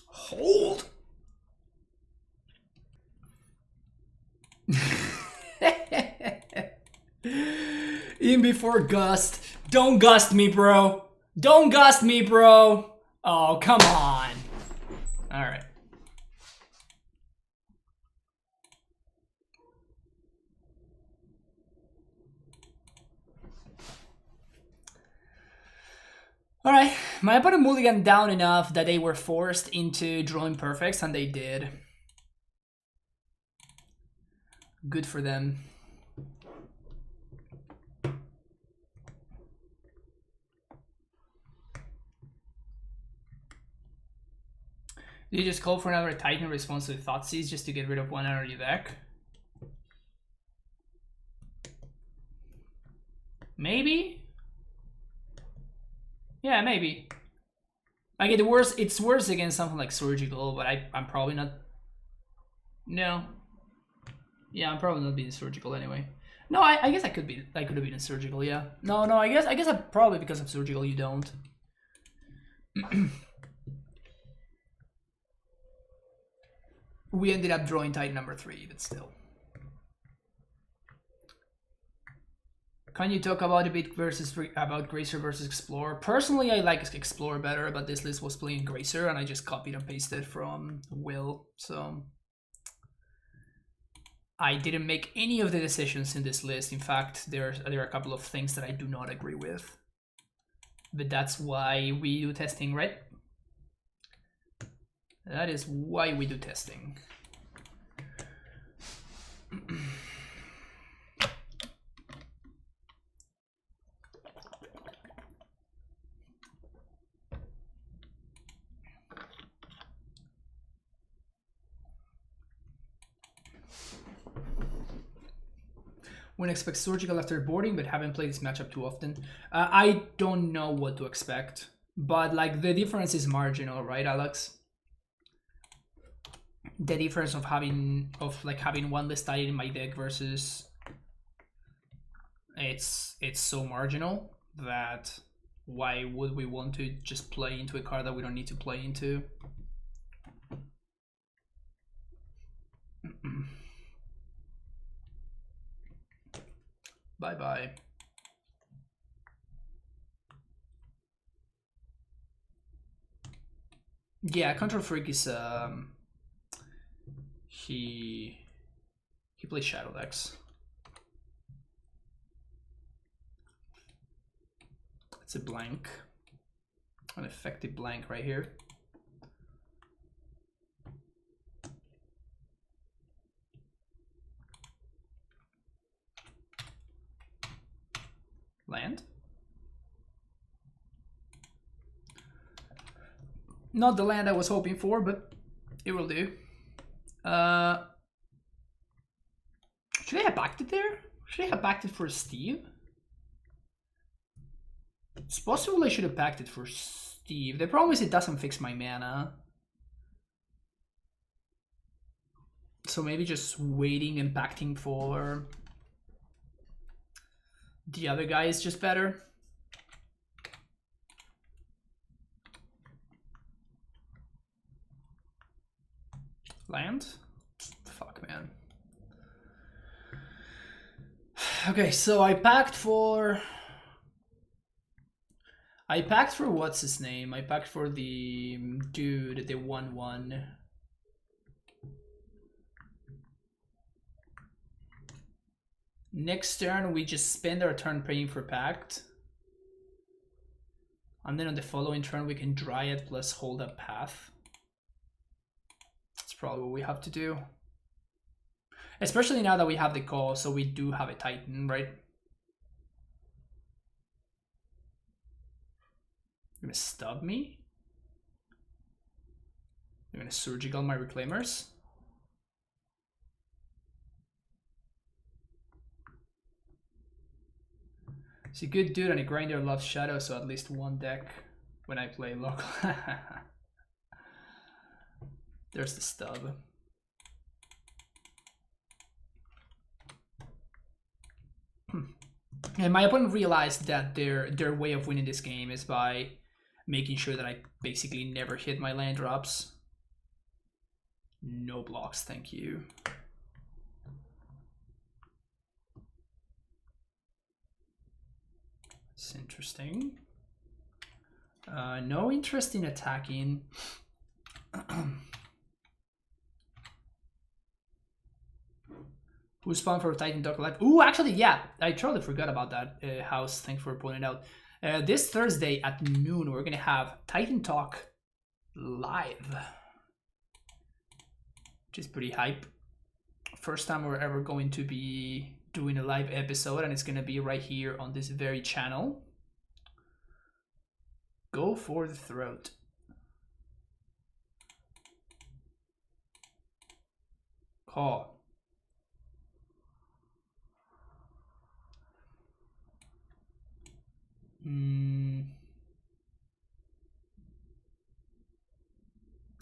Hold. In before gust. Don't gust me, bro. Don't gust me, bro. Oh, come on. All right. Alright, my opponent mulliganed down enough that they were forced into drawing perfects, and they did. Good for them. You just call for another Titan response to the Thoughtseize just to get rid of one out of your deck? Maybe? Yeah, maybe. Like it's worse against something like Surgical, but I'm probably not. No. Yeah, I'm probably not being Surgical anyway. No, I guess I could have been a Surgical, yeah. No, I guess I probably because of Surgical you don't. We ended up drawing Titan number 3, but still. Can you talk about a bit about Gracer versus Explorer? Personally, I like Explorer better, but this list was playing Gracer, and I just copied and pasted from Will, so I didn't make any of the decisions in this list. In fact, there are a couple of things that I do not agree with, but that's why we do testing, right? That is why we do testing. Wouldn't expect Surgical after boarding, but haven't played this matchup too often. I don't know what to expect, but like the difference is marginal, right, Alex? The difference of having one list Titan in my deck versus it's so marginal that why would we want to just play into a card that we don't need to play into? Bye bye. Yeah, Control Freak is he plays Shadow decks. It's a blank, an effective blank right here. Land. Not the land I was hoping for, but it will do. Should I have backed it there? Should I have backed it for Steve? It's possible I should have backed it for Steve. The problem is it doesn't fix my mana. So maybe just waiting and backing for the other guy is just better. Land? Fuck, man. Okay, so I packed for what's his name? I packed for the dude, the 1/1. Next turn, we just spend our turn paying for Pact. And then on the following turn, we can Dryad plus hold up Path. That's probably what we have to do. Especially now that we have the call, so we do have a Titan, right? You're gonna stub me? You're gonna surgical my Reclaimers? He's a good dude and a grinder loves Shadow, so at least one deck when I play local. There's the stub. And my opponent realized that their way of winning this game is by making sure that I basically never hit my land drops. No blocks, thank you. It's interesting. No interest in attacking. Who's spawned for Titan Talk Live? Ooh, actually, yeah, I totally forgot about that. House, thanks for pointing out. This Thursday at noon, we're gonna have Titan Talk live, which is pretty hype. First time we're ever going to be doing a live episode, and it's gonna be right here on this very channel. Go for the throat. Call.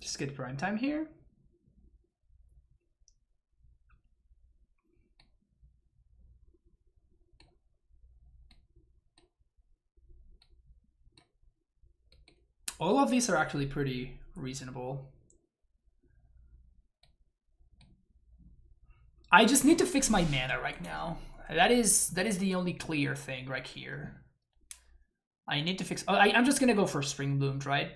Just get prime time here. All of these are actually pretty reasonable. I just need to fix my mana right now. That is the only clear thing right here. I need to fix. Oh, I'm just gonna go for Spring Bloomed, right?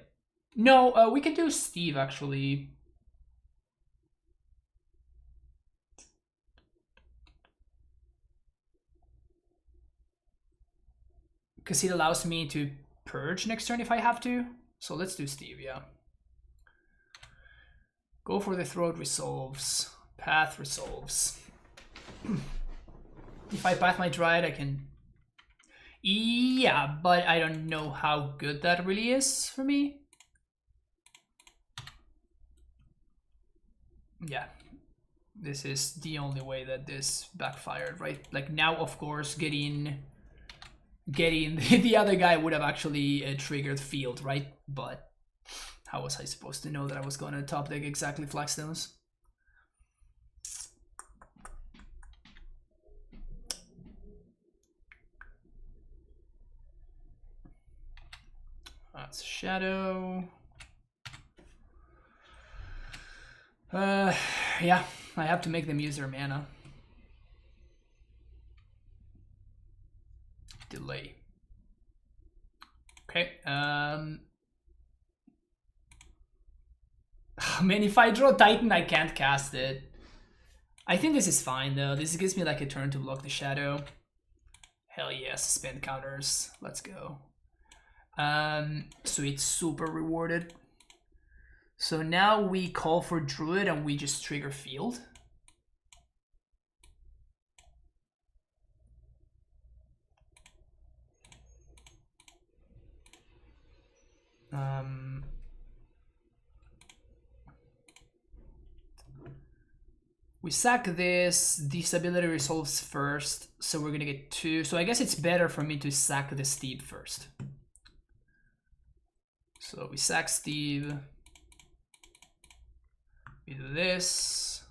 No, we can do Steve actually. Because it allows me to purge next turn if I have to. So let's do Steve, yeah. Go for the throat resolves. Path resolves. If I path my Dryad, I can... Yeah, but I don't know how good that really is for me. Yeah. This is the only way that this backfired, right? Like now, of course, getting the other guy would have actually triggered field, right? But how was I supposed to know that I was going to top deck exactly Flagstones? That's Shadow. Yeah, I have to make them use their mana. Delay. Okay. Man, if I draw Titan, I can't cast it. I think this is fine though. This gives me like a turn to block the Shadow. Hell yes, spend counters. Let's go. So it's super rewarded. So now we call for Druid and we just trigger field. We sack this ability resolves first, so we're gonna get 2. So I guess it's better for me to sack the Steve first. So we sack Steve. We do this.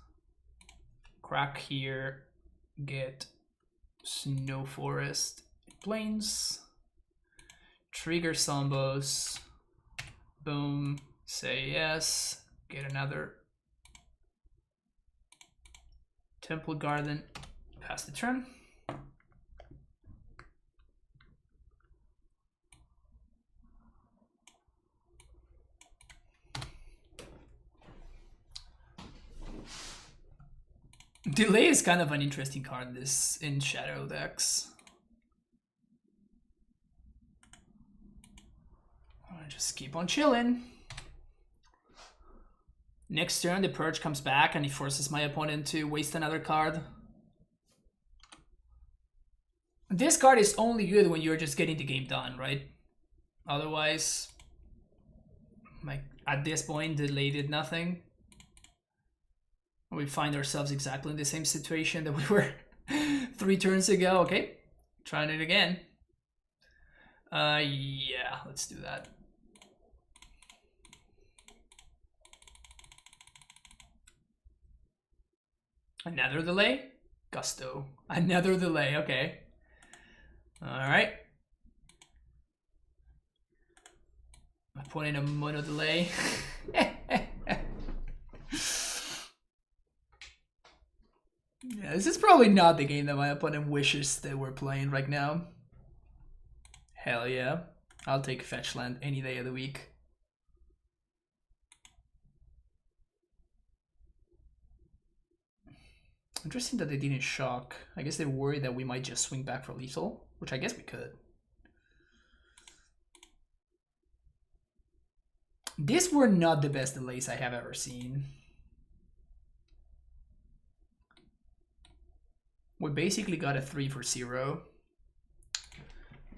Crack here. Get Snow Forest Plains. Trigger Sombos. Boom. Say yes. Get another Temple Garden. Pass the turn. Delay is kind of an interesting card in Shadow decks. I'll just keep on chilling. Next turn, the Purge comes back and he forces my opponent to waste another card. This card is only good when you're just getting the game done, right? Otherwise, like at this point, delay did nothing. We find ourselves exactly in the same situation that we were 3 turns ago. Okay, trying it again. Yeah, let's do that. Another delay? Gusto. Another delay, okay. Alright. I put in a mono delay. Yeah, this is probably not the game that my opponent wishes that we're playing right now. Hell yeah. I'll take fetch land any day of the week. Interesting that they didn't shock. I guess they're worried that we might just swing back for lethal, which I guess we could. These were not the best delays I have ever seen. We basically got a 3 for 0.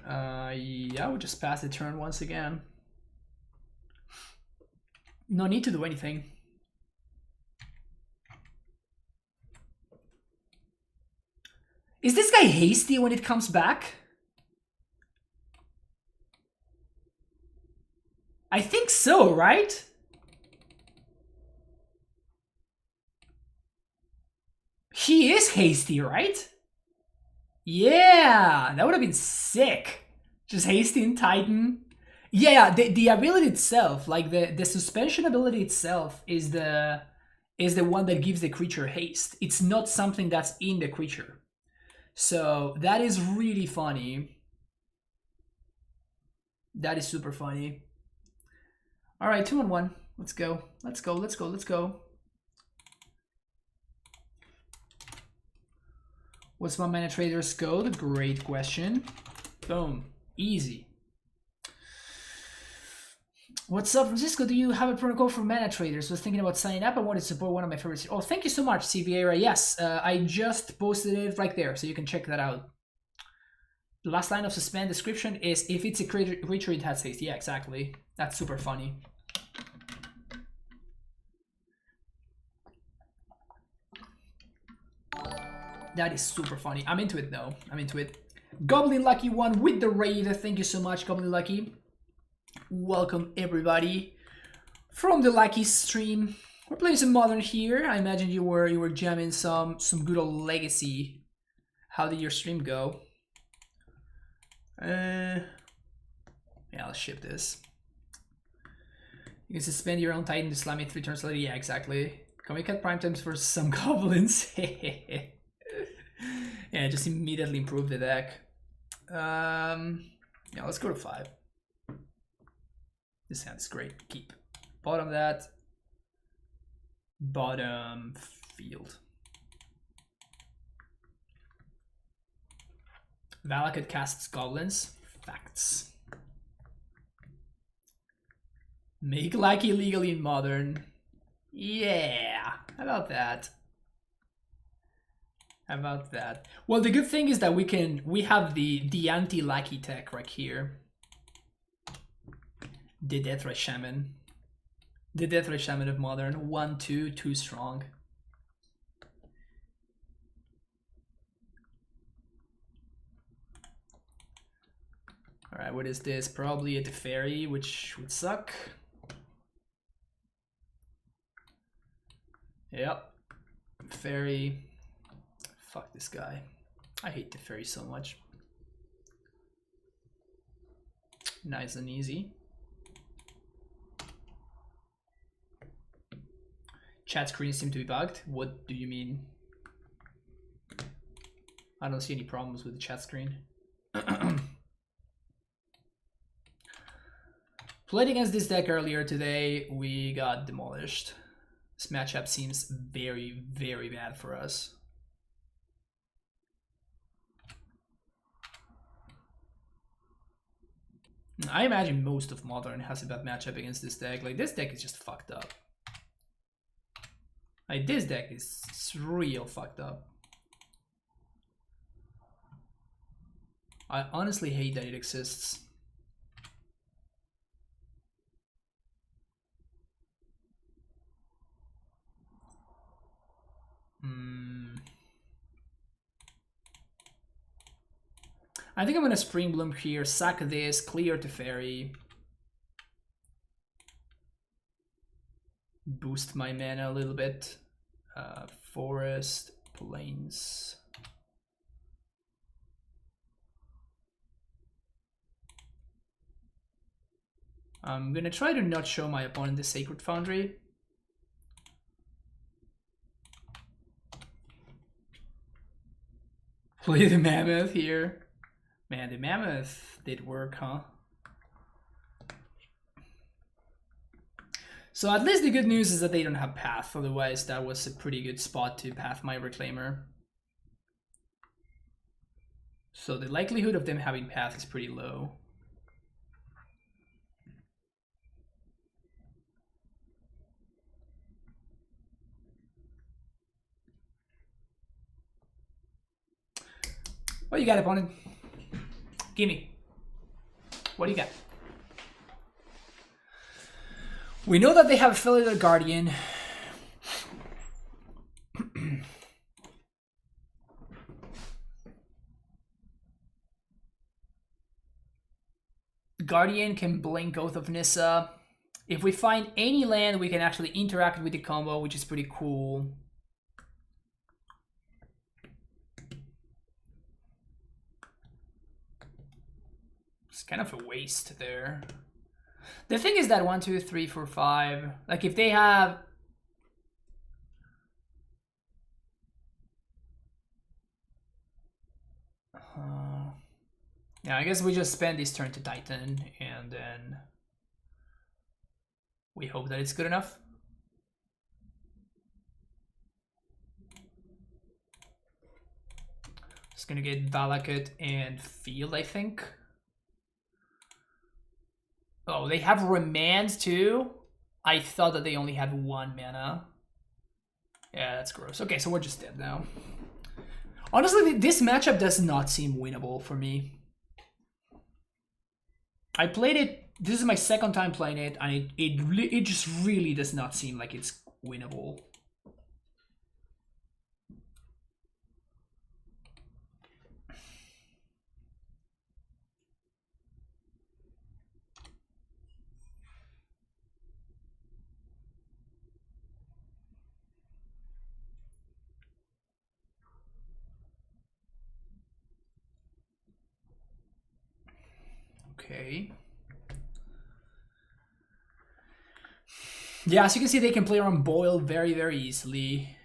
Yeah, we'll just pass the turn once again. No need to do anything. Is this guy hasty when it comes back? I think so, right? He is hasty, right? Yeah, that would have been sick. Just hasty and Titan. Yeah, the ability itself, like the suspension ability itself, is the one that gives the creature haste. It's not something that's in the creature. So that is really funny. That is super funny. All right, 2-1. Let's go. Let's go. Let's go. Let's go. What's my mana trader's code? Great question. Boom. Easy. What's up, Francisco? Do you have a protocol for mana traders? Was thinking about signing up. I wanted to support one of my favorites. Oh, thank you so much, CVera. Yes, I just posted it right there, so you can check that out. The last line of suspend description is if it's a creature, it has haste. Yeah, exactly. That's super funny. That is super funny. I'm into it though. I'm into it. Goblin Lucky One with the raid. Thank you so much, Goblin Lucky. Welcome everybody from the Lucky stream. We're playing some Modern here. I imagine you were jamming some good old Legacy. How did your stream go? Yeah, I'll ship this. You can suspend your own Titan to slam it 3 turns later. Yeah, exactly. Can we cut prime times for some goblins? Yeah, just immediately improve the deck. Yeah, let's go to 5. This hand is great. Keep. Bottom that. Bottom field. Valakut casts goblins. Facts. Make like illegally in Modern. Yeah, how about that? How about that? Well, the good thing is that we have the anti-lackey tech right here. The Deathray Shaman. The Deathray Shaman of Modern. 1/2, too strong. Alright, what is this? Probably a Teferi, which would suck. Yep. Fairy. Fuck this guy. I hate the fairy so much. Nice and easy. Chat screens seem to be bugged. What do you mean? I don't see any problems with the chat screen. Played against this deck earlier today. We got demolished. This matchup seems very, very bad for us. I imagine most of Modern has a bad matchup against this deck. Like, this deck is just fucked up. Like, this deck is real fucked up. I honestly hate that it exists. I think I'm gonna Spring Bloom here, sack this, clear to Fairy. Boost my mana a little bit. Forest, Plains. I'm gonna try to not show my opponent the Sacred Foundry. Play the Mammoth here. Man, the Mammoth did work, huh? So at least the good news is that they don't have Path, otherwise that was a pretty good spot to Path my Reclaimer. So the likelihood of them having Path is pretty low. What you got, opponent? Gimme. What do you got? We know that they have Affiliated Guardian. Guardian can blink Oath of Nissa. If we find any land, we can actually interact with the combo, which is pretty cool. It's kind of a waste there. The thing is that 1, 2, 3, 4, 5. Like if they have. Yeah, I guess we just spend this turn to Titan and then we hope that it's good enough. Just gonna get Valakut and Field, I think. Oh, they have Remand too? I thought that they only had 1 mana. Yeah, that's gross. Okay, so we're just dead now. Honestly, this matchup does not seem winnable for me. I played it, this is my second time playing it, and it just really does not seem like it's winnable. Okay. Yeah, as you can see, they can play around Boil very, very easily.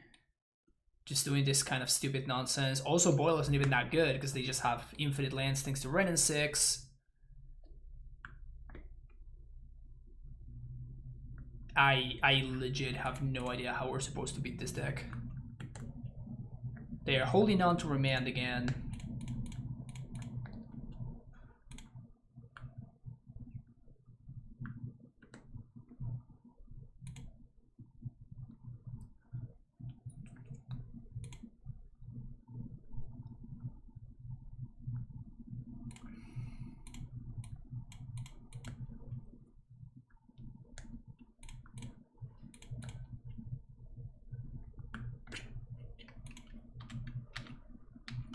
Just doing this kind of stupid nonsense. Also, Boil isn't even that good because they just have infinite lands thanks to Ren and 6. I legit have no idea how we're supposed to beat this deck. They are holding on to Remand again.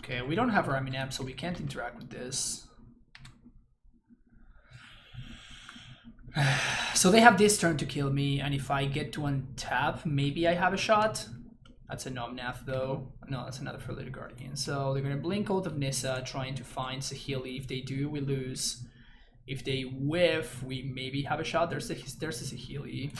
Okay, we don't have Raminab, so we can't interact with this. So they have this turn to kill me, and if I get to untap, maybe I have a shot. That's an Omnath though. No, that's another Affiliated Guardian. So they're gonna blink Oath of Nissa, trying to find Saheeli. If they do, we lose. If they whiff, we maybe have a shot. There's a Saheeli.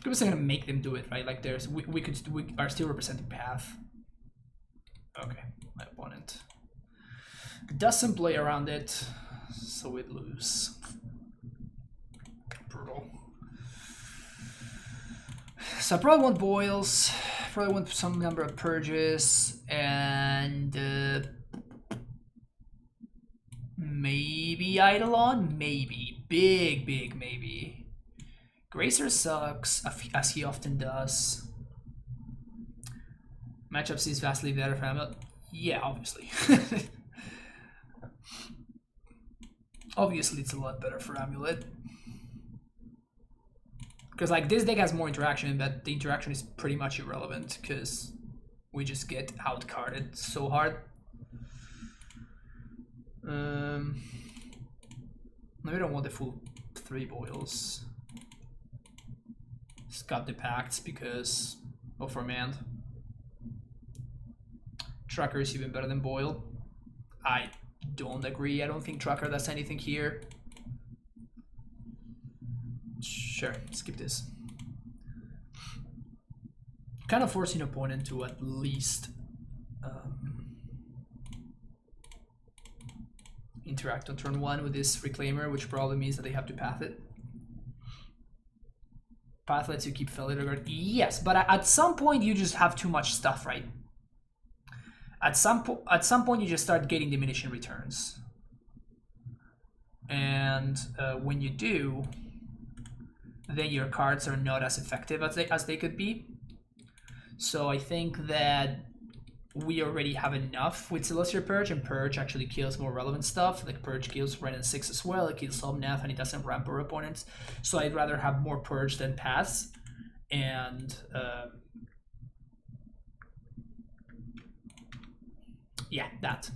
I'm just gonna make them do it, right? Like there's we are still representing Path. Okay, my opponent doesn't play around it, so we lose. Brutal. So I probably want boils, probably want some number of purges, and maybe Eidolon? Maybe. Big maybe. Gracer sucks, as he often does. Matchup seems vastly better for Amulet. Yeah, obviously. Obviously, it's a lot better for Amulet. Because like this deck has more interaction, but the interaction is pretty much irrelevant because we just get outcarded so hard. Maybe I don't want the full 3 boils. Scott the Pacts because of Remand. Tracker is even better than Boil. I don't agree. I don't think Tracker does anything here. Sure, skip this. Kind of forcing opponent to at least interact on turn 1 with this Reclaimer, which probably means that they have to path it. Path lets you keep Felidogard. Yes, but at some point you just have too much stuff, right? At some point you just start getting diminishing returns. And when you do, then your cards are not as effective as they could be. So I think that we already have enough with Celestial Purge, and Purge actually kills more relevant stuff. Like Purge kills Ren and 6 as well, it kills Omnath, and it doesn't ramp our opponents. So I'd rather have more Purge than Pass. And yeah, that.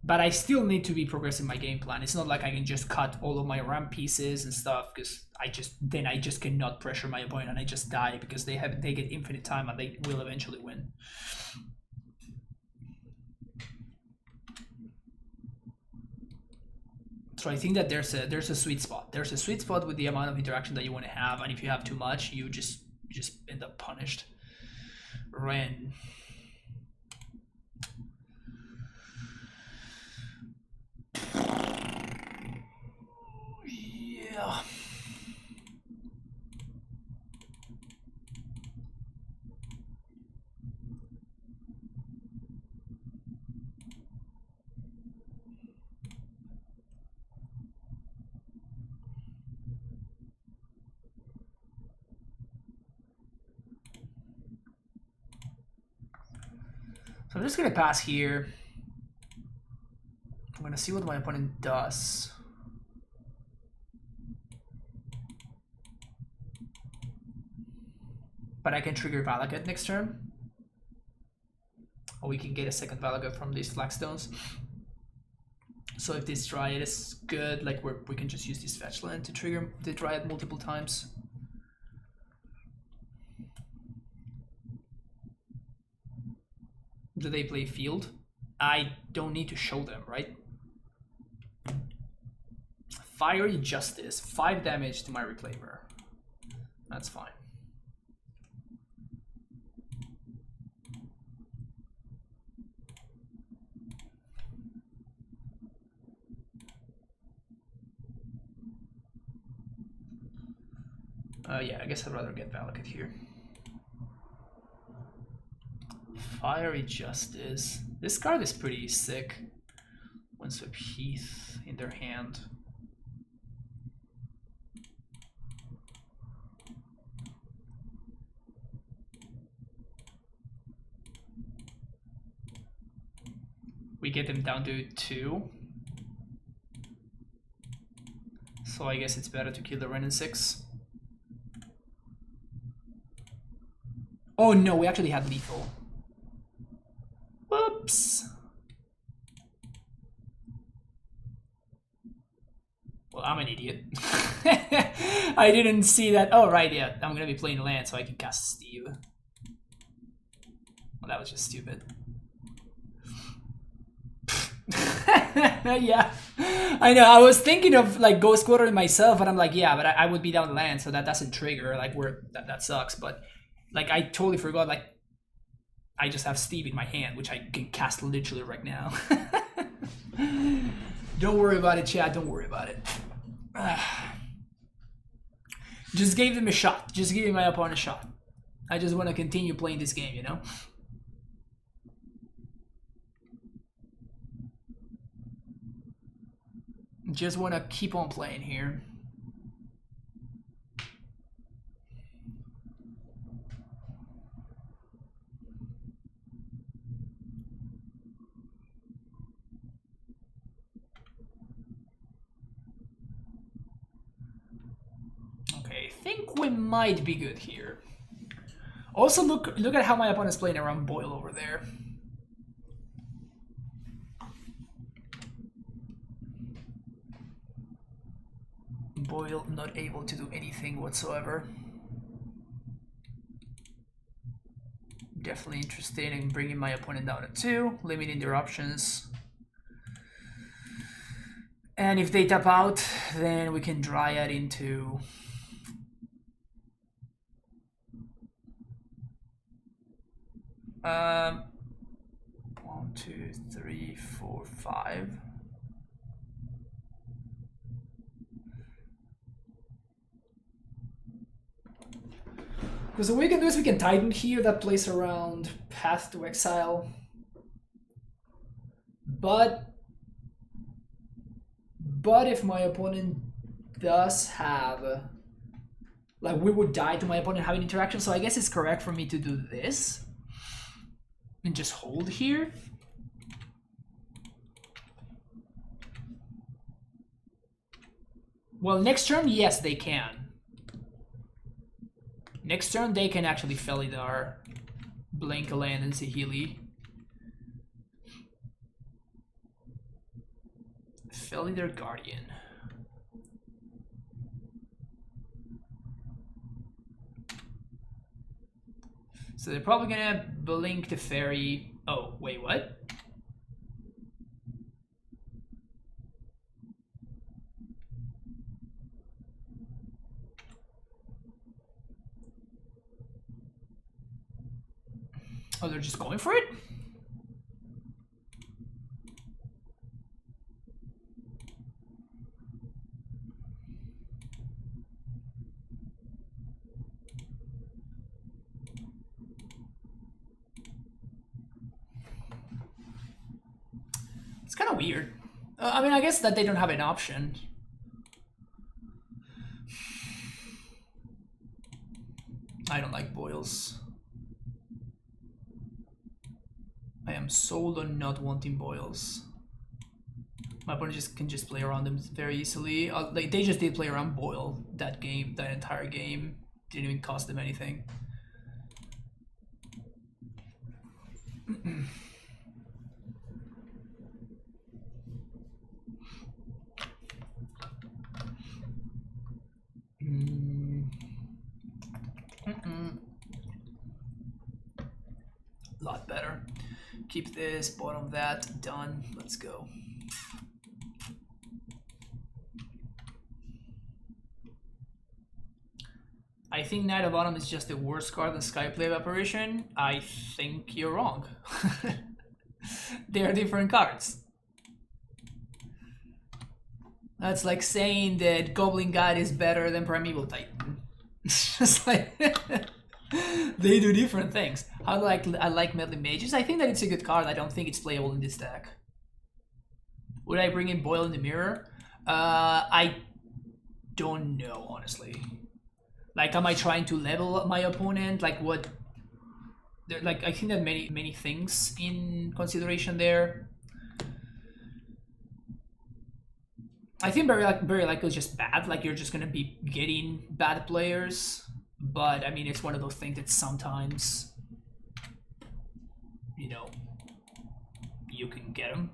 But I still need to be progressing my game plan. It's not like I can just cut all of my ramp pieces and stuff, because I just cannot pressure my opponent and I just die because they get infinite time and they will eventually win. So I think that there's a sweet spot. There's a sweet spot with the amount of interaction that you want to have, and if you have too much, you just end up punished. Ren. Yeah. So I'm just gonna pass here. I'm gonna see what my opponent does. But I can trigger Valagat next turn. Or we can get a second Valagat from these Flagstones. So if this Dryad is good, like we can just use this fetch land to trigger the Dryad multiple times. Do they play field? I don't need to show them, right? Fiery Justice, 5 damage to my Reclaimer. That's fine. Yeah, I guess I'd rather get Valagat here. Fiery Justice. This card is pretty sick. Windswept Heath in their hand. We get them down to 2. So I guess it's better to kill the Ren and 6. Oh no, we actually had lethal. Whoops. Well, I'm an idiot. I didn't see that. Oh, right, yeah. I'm gonna be playing land so I can cast Steve. Well, that was just stupid. Yeah, I know. I was thinking of like Ghost Quartering myself, and I'm like, yeah, but I would be down land, so that doesn't trigger. Like, that sucks. But like, I totally forgot. Like, I just have Steve in my hand, which I can cast literally right now. Don't worry about it, chat. Don't worry about it. Just gave them a shot. Just giving my opponent a shot. I just want to continue playing this game, you know? Just want to keep on playing here. Okay, I think we might be good here. Also, look at how my opponent's playing around Boyle over there. Boyle not able to do anything whatsoever. Definitely interested in bringing my opponent down to 2, limiting their options. And if they tap out, then we can Dryad into... Um, 1, 2, 3, 4, 5. Because what we can do is we can Titan here that plays around Path to Exile. But if my opponent does have... Like, we would die to my opponent having interaction, so I guess it's correct for me to do this. And just hold here. Well, next turn, yes, they can. Next turn, they can actually Felidar, Blink a land, and Saheeli. Felidar Guardian. So they're probably gonna Blink the Fairy. Oh, wait, what? Oh, they're just going for it? It's kind of weird. I mean, I guess that they don't have an option. I don't like Boils. I am sold on not wanting Boils. My opponent can just play around them very easily. Like, they just did play around Boyle that game, that entire game. Didn't even cost them anything. Lot better. Keep this, bottom that, done. Let's go. I think Knight of Autumn is just the worst card than Skyplay Evaporation. I think you're wrong. They are different cards. That's like saying that Goblin God is better than Primeval Titan. It's just like they do different things. I like Meddling Mages. I think that it's a good card. I don't think it's playable in this deck. Would I bring in Boil in the Mirror? I don't know, honestly. Like, am I trying to level my opponent? Like, what? Like, I think that many things in consideration there. I think very likely it's just bad. Like, you're just gonna be getting bad players. But I mean, it's one of those things that sometimes, you know, you can get them.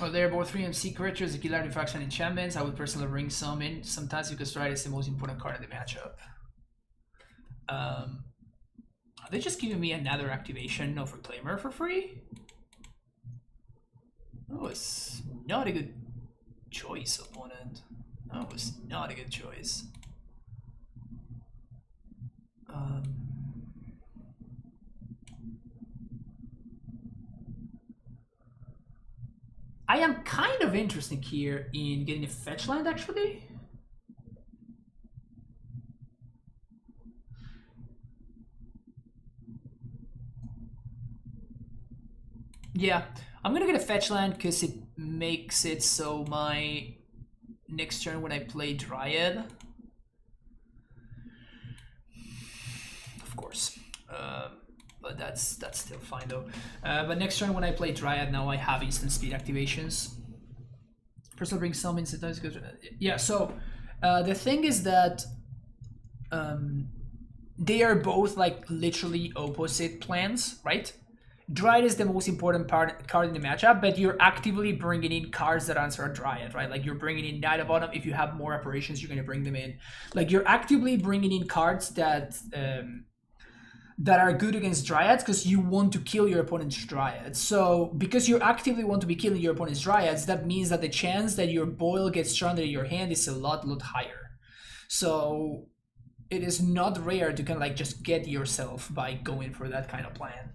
Oh, they're both 3 MC creatures, the killer artifacts and enchantments. I would personally bring some in. Sometimes because Stride is the most important card in the matchup. Are they just giving me another activation of Reclaimer for free? That was not a good choice, opponent. That was not a good choice. I am kind of interested here in getting a fetch land, actually. Yeah, I'm gonna get a fetch land because it makes it so my next turn when I play Dryad, of course, but that's still fine though. But next turn when I play Dryad, now I have instant speed activations. Personal brings some instant times. Yeah, so the thing is that they are both like literally opposite plans, right? Dryad is the most important card in the matchup, but you're actively bringing in cards that answer a Dryad, right? Like you're bringing in Knight of Autumn. If you have more apparitions, you're going to bring them in. Like you're actively bringing in cards that that are good against Dryads because you want to kill your opponent's Dryads. So because you actively want to be killing your opponent's Dryads, that means that the chance that your Boil gets stranded in your hand is a lot higher. So it is not rare to kind of like just get yourself by going for that kind of plan.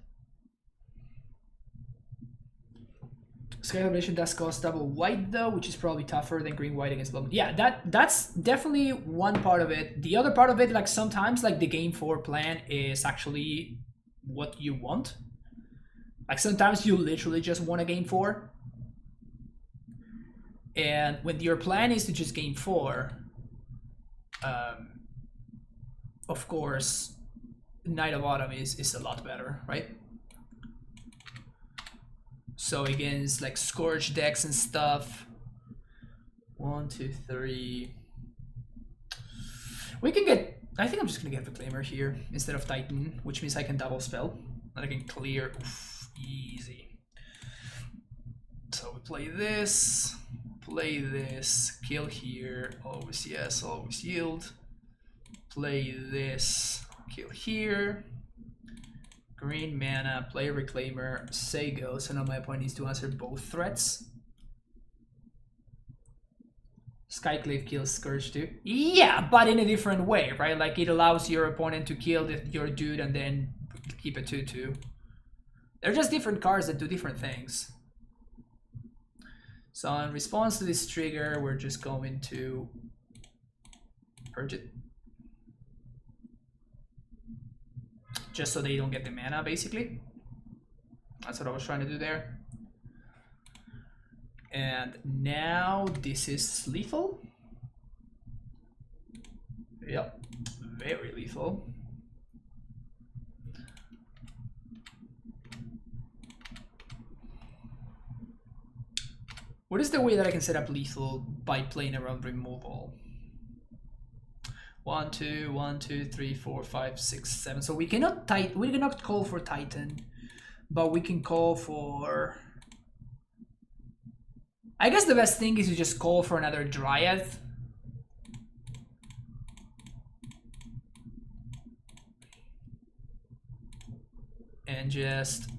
Sky Celebration does cost double white though, which is probably tougher than green white against Blood. Yeah, that's definitely one part of it. The other part of it, like sometimes like the game 4 plan is actually what you want. Like sometimes you literally just want a game 4. And when your plan is to just game 4, of course, Knight of Autumn is a lot better, right? So against like Scourge decks and stuff. 1, 2, 3. We can get. I think I'm just gonna get Reclaimer here instead of Titan, which means I can double spell and I can clear. Oof, easy. So we play this, kill here, always yes, always yield. Play this, kill here. Green mana, play Reclaimer, say go, so now my opponent needs to answer both threats. Skyclave kills Scourge too. Yeah, but in a different way, right? Like it allows your opponent to kill your dude and then keep a 2/2. They're just different cards that do different things. So in response to this trigger, we're just going to purge it. Just so they don't get the mana, basically. That's what I was trying to do there. And now this is lethal. Yep, very lethal. What is the way that I can set up lethal by playing around removal? 1, 2, 1, 2, 3, 4, 5, 6, 7. So we cannot call for Titan, but we can call for. I guess the best thing is to just call for another Dryad. And just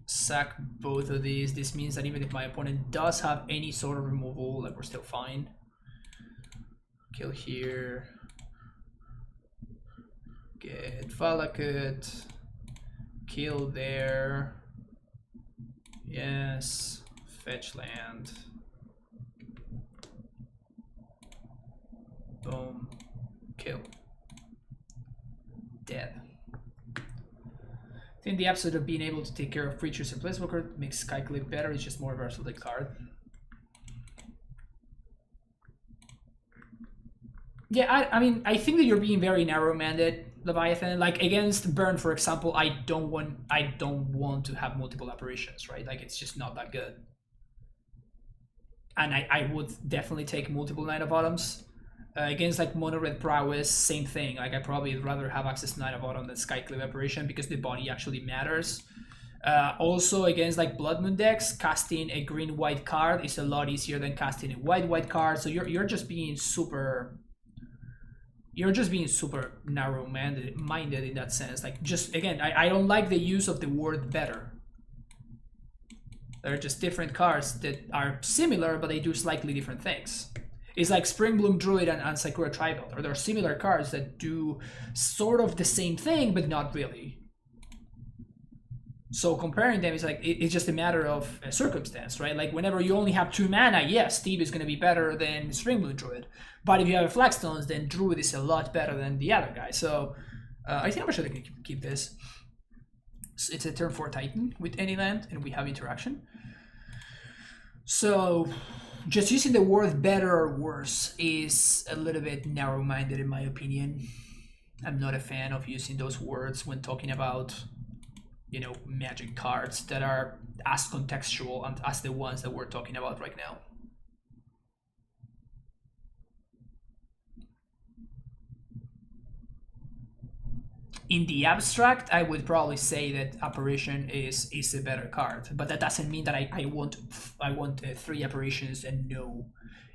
sack both of these. This means that even if my opponent does have any sort of removal, like we're still fine. Kill here. Get Valakut. Kill there. Yes. Fetch land. Boom. Kill. Dead. I think the upside of being able to take care of creatures and Planeswalker makes Skyclave better. It's just more versatile card. Yeah, I mean, I think that you're being very narrow-minded, Leviathan. Like against Burn, for example, I don't want to have multiple apparitions, right? Like it's just not that good. And I would definitely take multiple Knight of Autumns. Against like Mono Red Prowess, same thing. Like I probably would rather have access to Knight of Autumn than Skyclave Apparition because the body actually matters. Also against like Blood Moon decks, casting a green-white card is a lot easier than casting a white card. So you're just being super. You're just being super narrow-minded in that sense. Like just again, I don't like the use of the word better. They're just different cards that are similar, but they do slightly different things. It's like Springbloom Druid and Sakura Tribelter. They're similar cards that do sort of the same thing, but not really. So comparing them is like it's just a matter of circumstance, right? Like whenever you only have 2 mana, yes, Steve is going to be better than Stringblue Druid. But if you have Flagstones, then Druid is a lot better than the other guy. So I think I'm actually going to keep this. So it's a turn 4 Titan with any land, and we have interaction. So just using the word better or worse is a little bit narrow-minded in my opinion. I'm not a fan of using those words when talking about, you know, Magic cards that are as contextual and as the ones that we're talking about right now. In the abstract, I would probably say that Apparition is a better card, but that doesn't mean that I want 3 Apparitions and no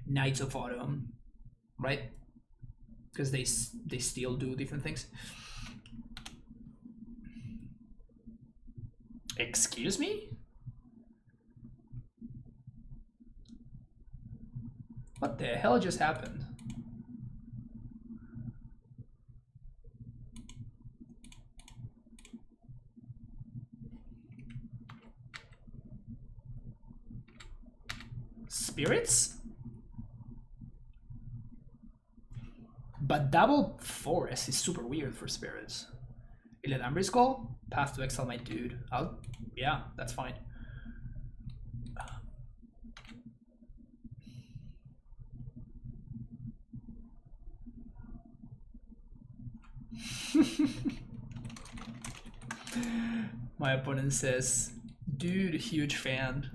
Knights of Autumn, right? Because they still do different things. Excuse me? What the hell just happened? Spirits? But double forest is super weird for spirits. Illidanbre's Call? Path to Exile my dude. Yeah, that's fine. My opponent says, dude, huge fan.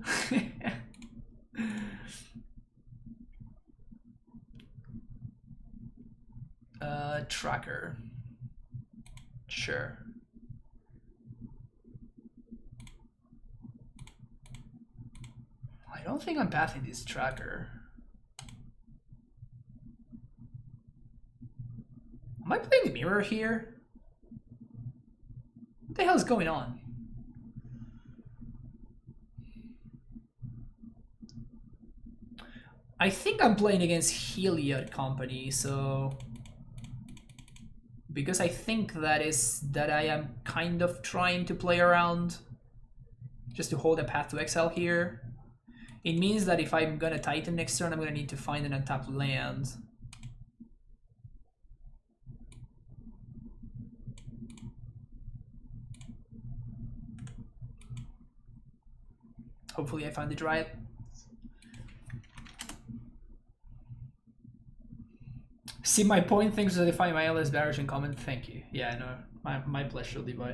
Tracker. Sure. I don't think I'm pathing this tracker. Am I playing the mirror here? What the hell is going on? I think I'm playing against Heliod Company, so because I think that I am kind of trying to play around just to hold a Path to Exile here. It means that if I'm gonna Titan next turn, I'm gonna need to find an untapped land. Hopefully I find the Dryad. See my point, thanks for define my LS barrage and comment. Thank you. Yeah, no, my pleasure, Levi.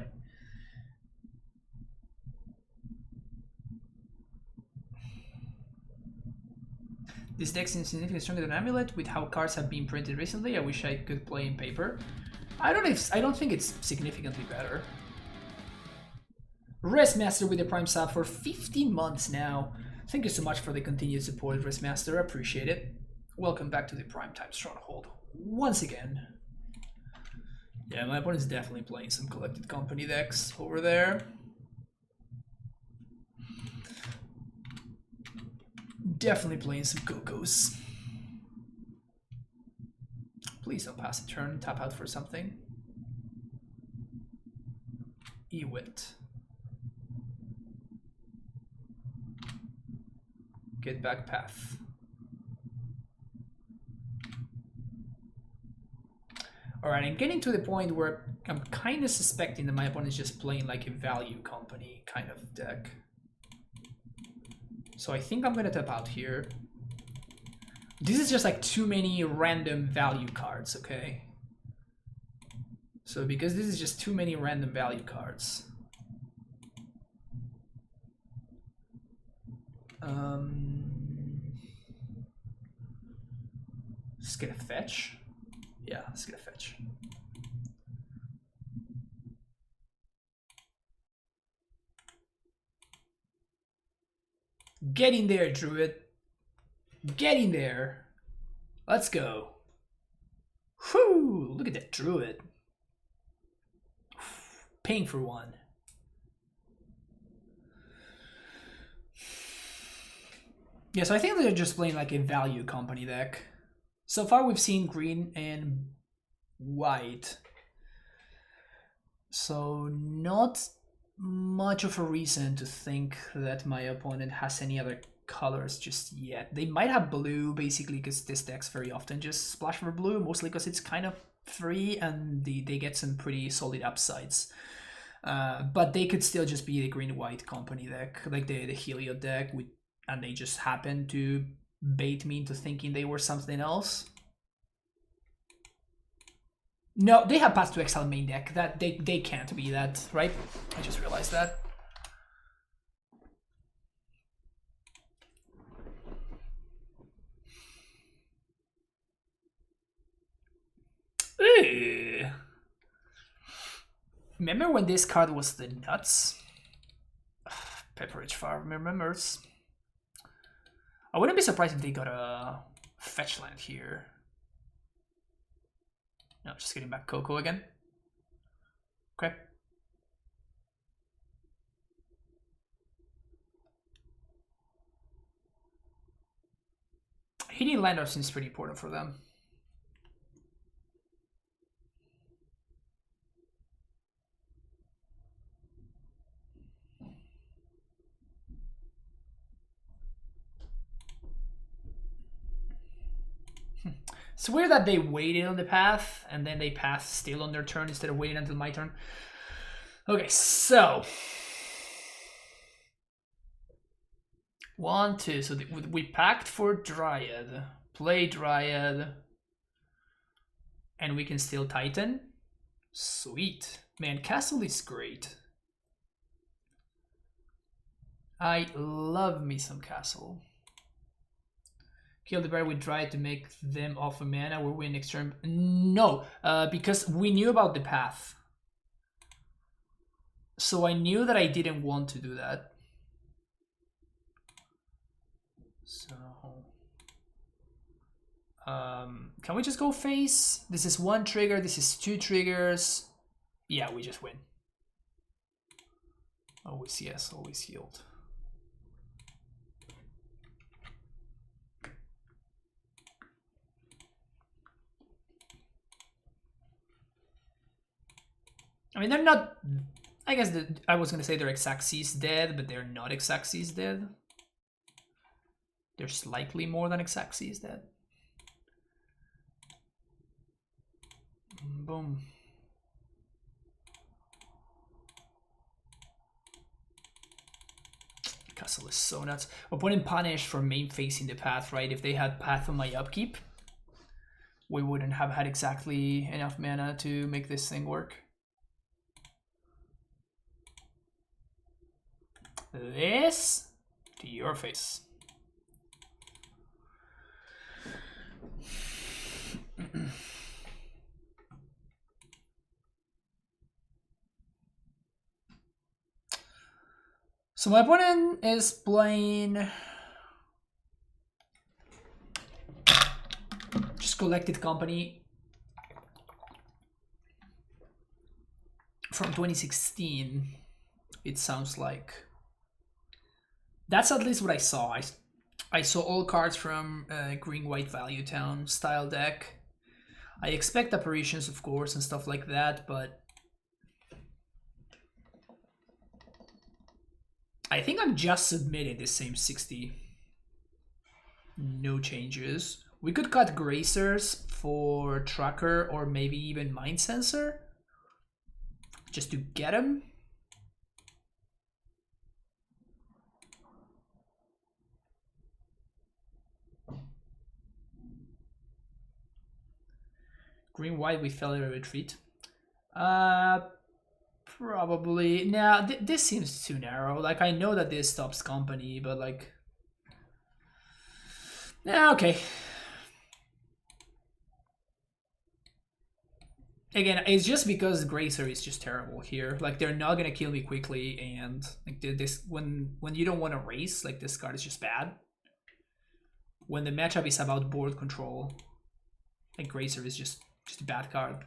This deck is significantly stronger than Amulet with how cards have been printed recently. I wish I could play in paper. I don't think it's significantly better. Restmaster with the Prime Sub for 15 months now. Thank you so much for the continued support, Restmaster. I appreciate it. Welcome back to the Primetime Stronghold once again. Yeah, my opponent's definitely playing some Collected Company decks over there. Definitely playing some Cocos. Please don't pass a turn. Tap out for something. Ewit. Get back path. Alright, I'm getting to the point where I'm kind of suspecting that my opponent is just playing like a Value Company kind of deck. So I think I'm gonna tap out here. This is just like too many random value cards, okay? So because this is just too many random value cards. Just get a fetch. Yeah, let's get a fetch. Get in there, Druid. Get in there. Let's go. Whew, look at that Druid. Paying for one. Yeah, so I think they're just playing like a Value Company deck. So far we've seen green and white. So not much of a reason to think that my opponent has any other colors just yet. They might have blue, basically, because this deck's very often just splash for blue, mostly because it's kind of free and they get some pretty solid upsides. But they could still just be the green-white company deck, like the Helio deck, and they just happen to bait me into thinking they were something else. No, they have Path to Exile main deck. That they can't be that, right? I just realized that. Ew. Remember when this card was the nuts? Pepperidge Farm remembers. I wouldn't be surprised if they got a fetch land here. No, just getting back Coco again. Okay. Hitting lander seems pretty important for them. It's weird that they waited on the path and then they path still on their turn instead of waiting until my turn. Okay, so 1, 2. So we packed for Dryad, play Dryad, and we can still Titan. Sweet. Man, Castle is great. I love me some Castle. Kill the bear with Dryad to make them off a mana. We win next turn. No, because we knew about the path. So I knew that I didn't want to do that. So... can we just go face? This is 1 trigger, this is 2 triggers. Yeah, we just win. Always yes, always healed. I mean, they're not... I guess I was going to say they're Xaxis dead, but they're not Xaxis dead. They're slightly more than Xaxis dead. Boom. Castle is so nuts. Opponent punished for main facing the path, right? If they had path on my upkeep, we wouldn't have had exactly enough mana to make this thing work. This to your face. So my opponent is playing just Collected Company from 2016. It sounds like. That's at least what I saw. I saw all cards from Green-White Value Town style deck. I expect apparitions, of course, and stuff like that, but I think I'm just submitting the same 60. No changes. We could cut Gracers for Tracker or maybe even Mind Sensor just to get him. Green-White with Failure Retreat. Probably. Nah, this seems too narrow. Like, I know that this stops company, but like... Yeah, okay. Again, it's just because Gracer is just terrible here. Like, they're not gonna kill me quickly, and like this when you don't want to race, like this card is just bad. When the matchup is about board control, like Gracer is just a bad card.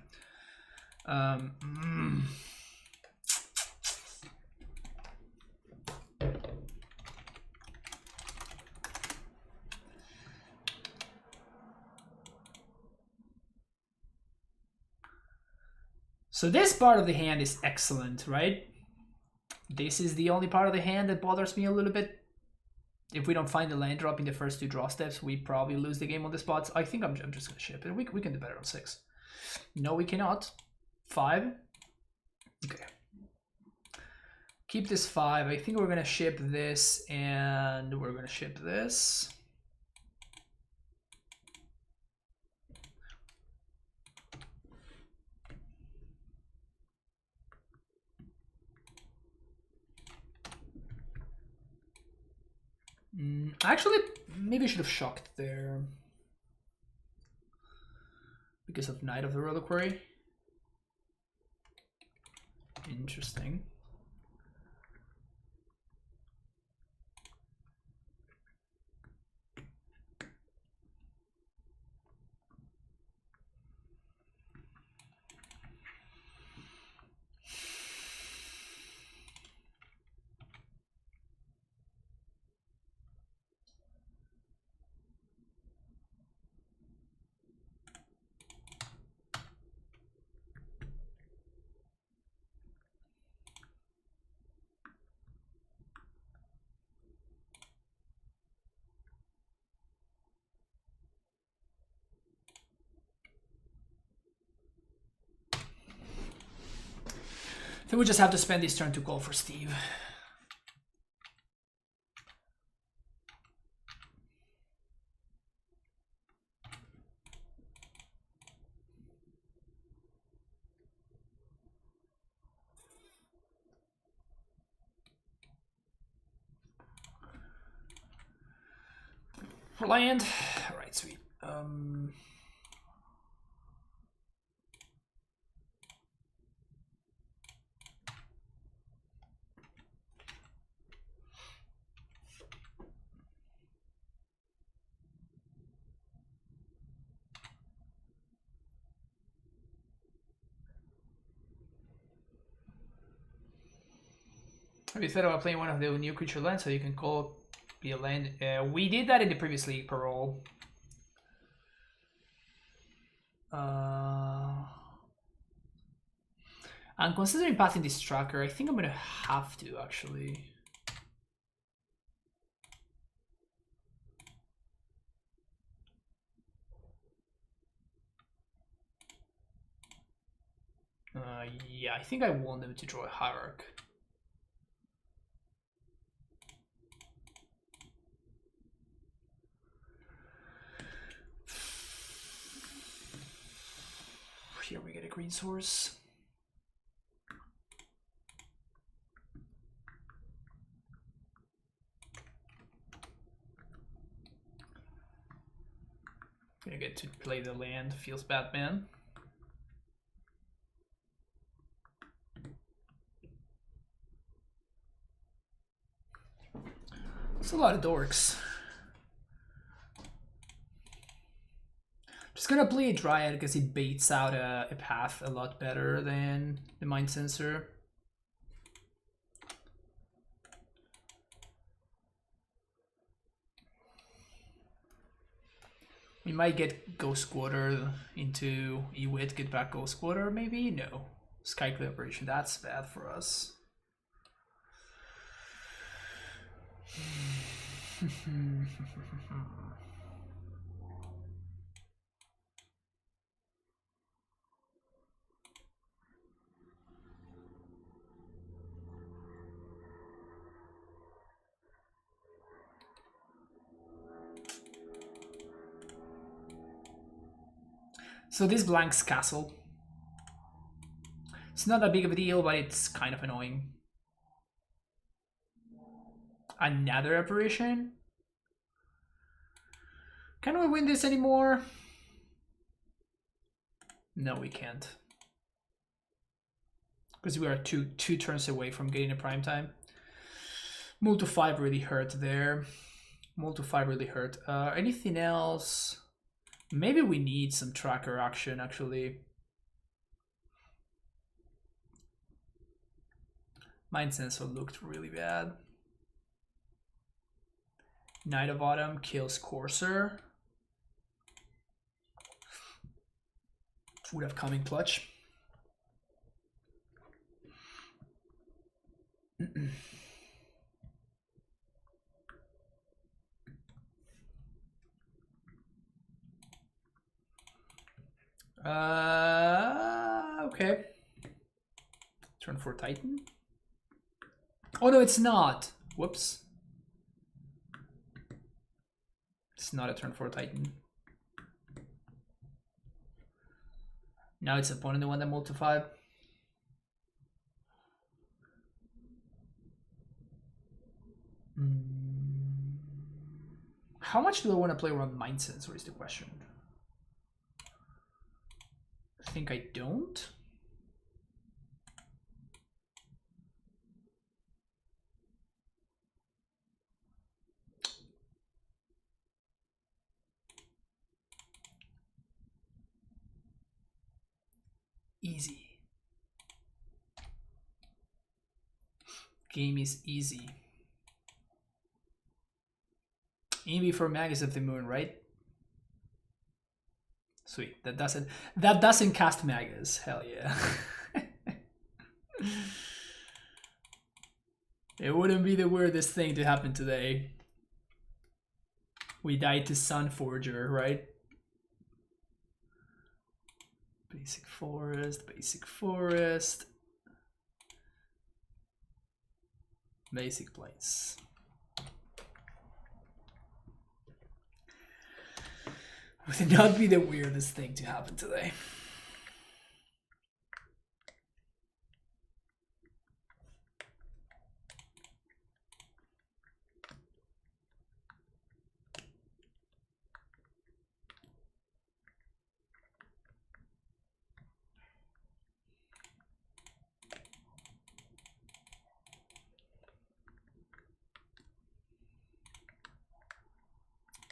So this part of the hand is excellent, right? This is the only part of the hand that bothers me a little bit. If we don't find the land drop in the first 2 draw steps, we probably lose the game on the spots. I think I'm just gonna ship it. We can do better on 6. No, we cannot. 5. Okay. Keep this 5. I think we're gonna ship this and we're gonna ship this. Actually, maybe I should have shocked there. Because of Knight of the Reliquary. Interesting. I think we just have to spend this turn to call for Steve. Land. All right, sweet. Have you thought about playing one of the new creature lands so you can call be a land? We did that in the previous league parole. I'm considering passing this tracker. I think I'm gonna have to actually. Yeah, I think I want them to draw a hierarch. Here we get a green source. Gonna get to play the land, feels bad, man. It's a lot of dorks. Just gonna play a Dryad because it baits out a path a lot better than the Mind Sensor. We might get Ghost Quarter into Ewit, get back Ghost Quarter, maybe? No. Skyclay Operation, that's bad for us. So this blanks castle. It's not that big of a deal, but it's kind of annoying. Another apparition? Can we win this anymore? No, we can't. Because we are two turns away from getting a prime time. Move to 5 really hurt there. Move to 5 really hurt. Anything else? Maybe we need some tracker action, actually. Mind Sensor looked really bad. Knight of Autumn kills Courser. Would have come in clutch. Okay. Turn 4 Titan. Oh no, it's not. Whoops. It's not a turn 4 Titan. Now it's opponent the one that multiplied. How much do I want to play around Mind Sensor is the question. I think I don't. Easy. Game is easy. Maybe for Magus of the Moon, right? Sweet. That doesn't cast Magus. Hell yeah. It wouldn't be the weirdest thing to happen today. We died to Sunforger, right? Basic forest, basic forest. Basic plains. Would not be the weirdest thing to happen today.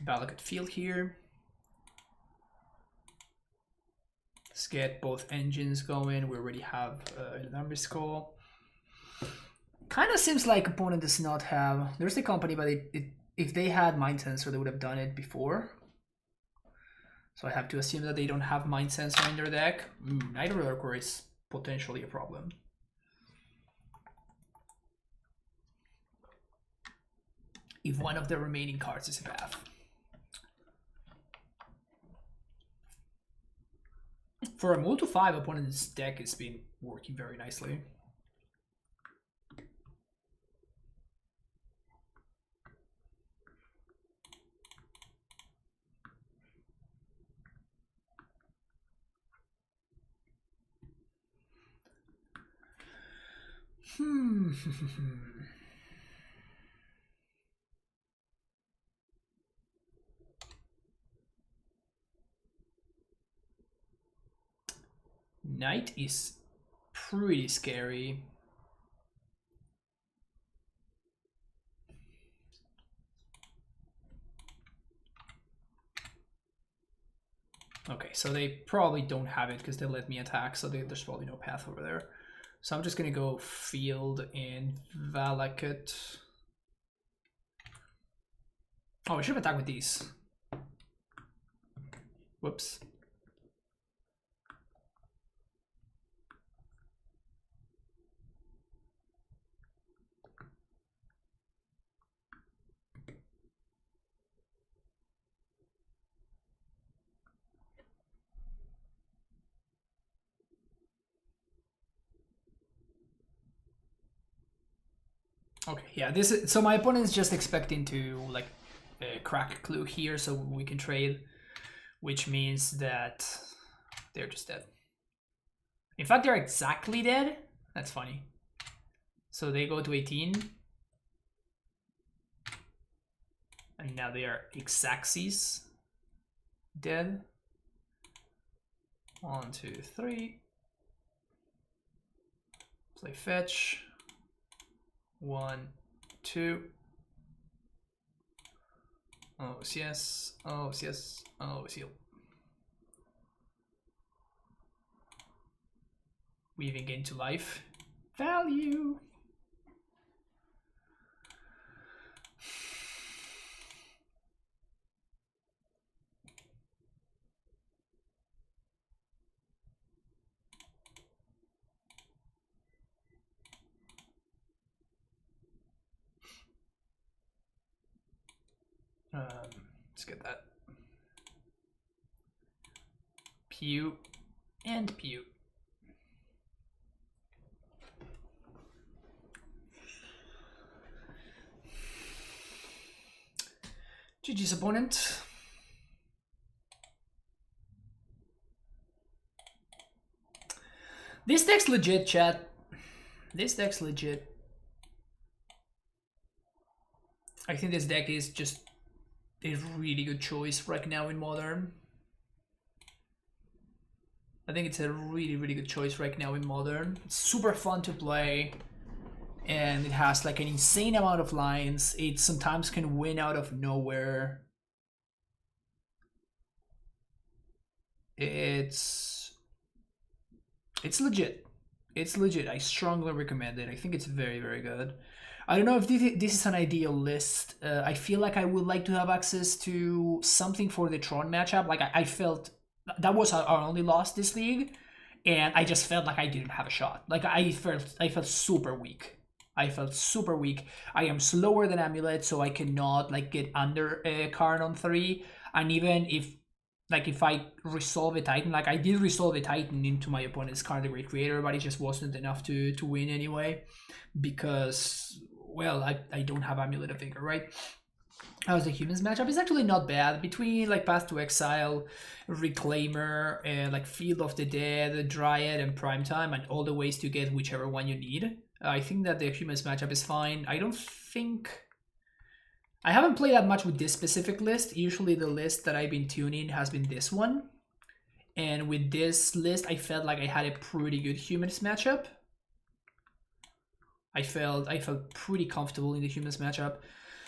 Valakut field here. Let's get both engines going. We already have a number skull. Kind of seems like opponent does not have. There's the company, but if they had Mind Sensor, they would have done it before. So I have to assume that they don't have Mind Sensor in their deck. Night Lurker is potentially a problem. If one of the remaining cards is a path. For a Multi 5, opponent's deck has been working very nicely. Knight is pretty scary. Okay, so they probably don't have it because they let me attack, so there's probably no path over there. So I'm just gonna go field and Valakut. Oh, I should have attacked with these. Whoops. Okay, yeah, this is, so my opponent is just expecting to like crack clue here so we can trade, which means that they're just dead. In fact, they're exactly dead. That's funny. So they go to 18. And now they are Grixis dead. 1, 2, 3. Play fetch. 1, 2. Oh yes, oh yes, oh seal. Weaving into life. Value. Let's get that. Pew and pew. GG's opponent. This deck's legit, chat. This deck's legit. I think this deck is just a really good choice right now in Modern. I think it's a really, really good choice right now in Modern. It's super fun to play. And it has like an insane amount of lines. It sometimes can win out of nowhere. It's legit. It's legit. I strongly recommend it. I think it's very, very good. I don't know if this is an ideal list. I feel like I would like to have access to something for the Tron matchup. Like I felt that was our only loss this league, and I just felt like I didn't have a shot. Like I felt super weak. I felt super weak. I am slower than Amulet, so I cannot like get under a Karn on 3. And even if I resolve a Titan, like I did resolve a Titan into my opponent's Karn the Great Creator, but it just wasn't enough to win anyway, because well, I don't have Amulet of Vigor, right? How's the Humans matchup? It's actually not bad. Between like Path to Exile, Reclaimer, and like Field of the Dead, Dryad, and Primetime, and all the ways to get whichever one you need, I think that the Humans matchup is fine. I haven't played that much with this specific list. Usually the list that I've been tuning has been this one. And with this list, I felt like I had a pretty good Humans matchup. I felt pretty comfortable in the Humans matchup.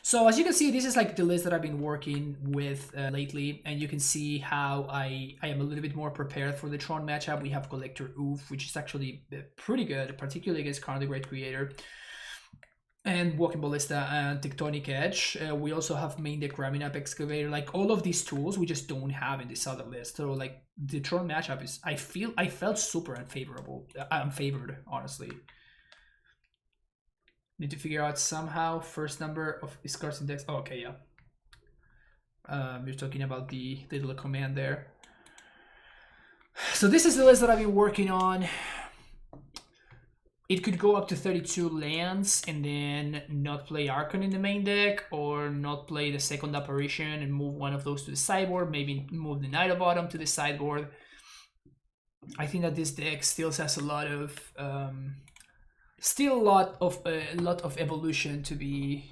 So as you can see, this is like the list that I've been working with lately, and you can see how I am a little bit more prepared for the Tron matchup. We have Collector Oof, which is actually pretty good, particularly against Karn the Great Creator, and Walking Ballista and Tectonic Edge. We also have main deck Ramming Up Excavator. Like all of these tools we just don't have in this other list. So like the Tron matchup is, I felt super unfavored, honestly. Need to figure out somehow first number of his cards index. Oh, okay, yeah. You're talking about the little command there. So this is the list that I've been working on. It could go up to 32 lands and then not play Archon in the main deck, or not play the second apparition and move one of those to the sideboard, maybe move the Knight of Autumn to the sideboard. I think that this deck still has a lot of still a lot of evolution to be,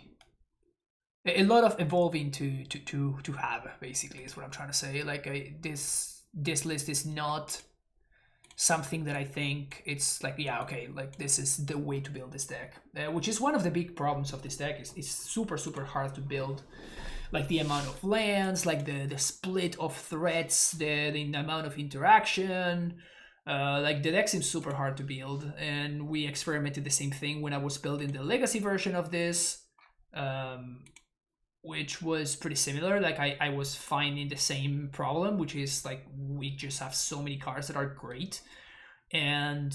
a lot of evolving to have, basically, is what I'm trying to say. Like this list is not something that I think it's like, yeah, okay, like this is the way to build this deck, which is one of the big problems of this deck. It's super hard to build. Like the amount of lands, like the split of threats, the amount of interaction. Like the deck seems super hard to build, and we experimented the same thing when I was building the legacy version of this, which was pretty similar. Like I was finding the same problem, which is like we just have so many cards that are great, and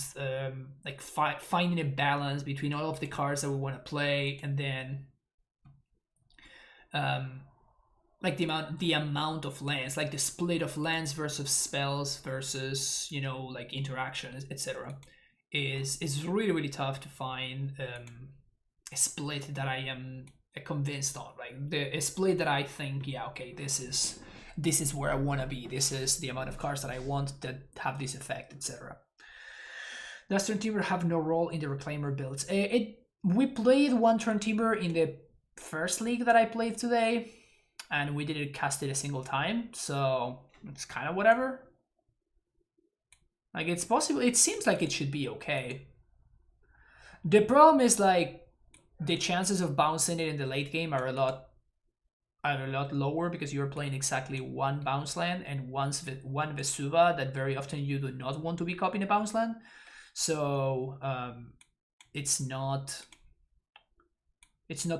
like finding a balance between all of the cards that we want to play, and then like the amount of lands, like the split of lands versus spells versus, you know, like interactions, etc., is really tough to find a split that I am convinced on. Like a split that I think, yeah, okay, this is where I want to be. This is the amount of cards that I want that have this effect, etc. Does Turn Timber have no role in the Reclaimer builds? We played one Turn Timber in the first league that I played today, and we didn't cast it a single time, so it's kind of whatever. Like, it's possible. It seems like it should be okay. The problem is, like, the chances of bouncing it in the late game are a lot lower, because you're playing exactly one bounce land and one Vesuva that very often you do not want to be copying a bounce land. So it's not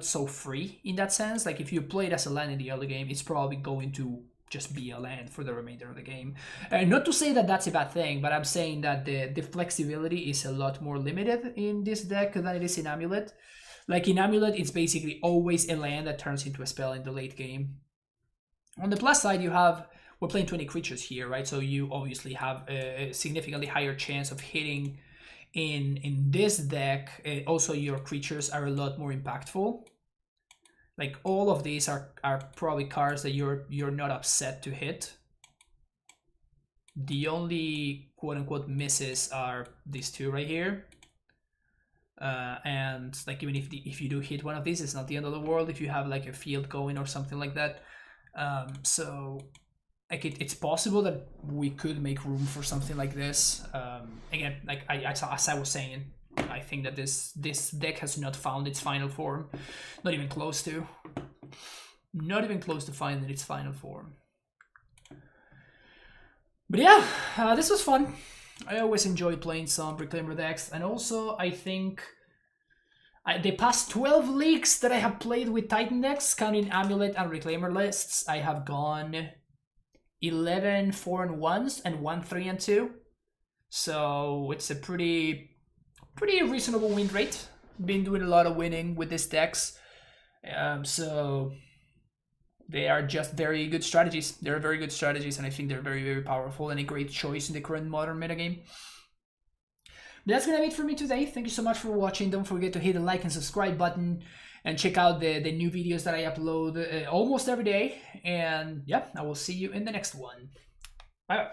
so free in that sense. Like if you play it as a land in the early game, it's probably going to just be a land for the remainder of the game. Not to say that that's a bad thing, but I'm saying that the flexibility is a lot more limited in this deck than it is in Amulet. Like in Amulet, it's basically always a land that turns into a spell in the late game. On the plus side, we're playing 20 creatures here, right? So you obviously have a significantly higher chance of hitting in this deck. Also, your creatures are a lot more impactful. Like, all of these are probably cards that you're not upset to hit. The only quote-unquote misses are these two right here. And like, even if you do hit one of these, it's not the end of the world if you have like a field going or something like that. So like, it's possible that we could make room for something like this. Again, like as I was saying, I think that this deck has not found its final form. Not even close to. Not even close to finding its final form. But yeah, this was fun. I always enjoy playing some Reclaimer decks, and also I think the past 12 leagues that I have played with Titan decks, counting Amulet and Reclaimer lists, I have gone 11 4-1s and 1 3-2. So it's a pretty reasonable win rate. Been doing a lot of winning with these decks. So they are just very good strategies. They're very good strategies, and I think they're very, very powerful and a great choice in the current modern metagame. That's gonna be it for me today. Thank you so much for watching. Don't forget to hit the like and subscribe button and check out the new videos that I upload almost every day. And yeah, I will see you in the next one. Bye.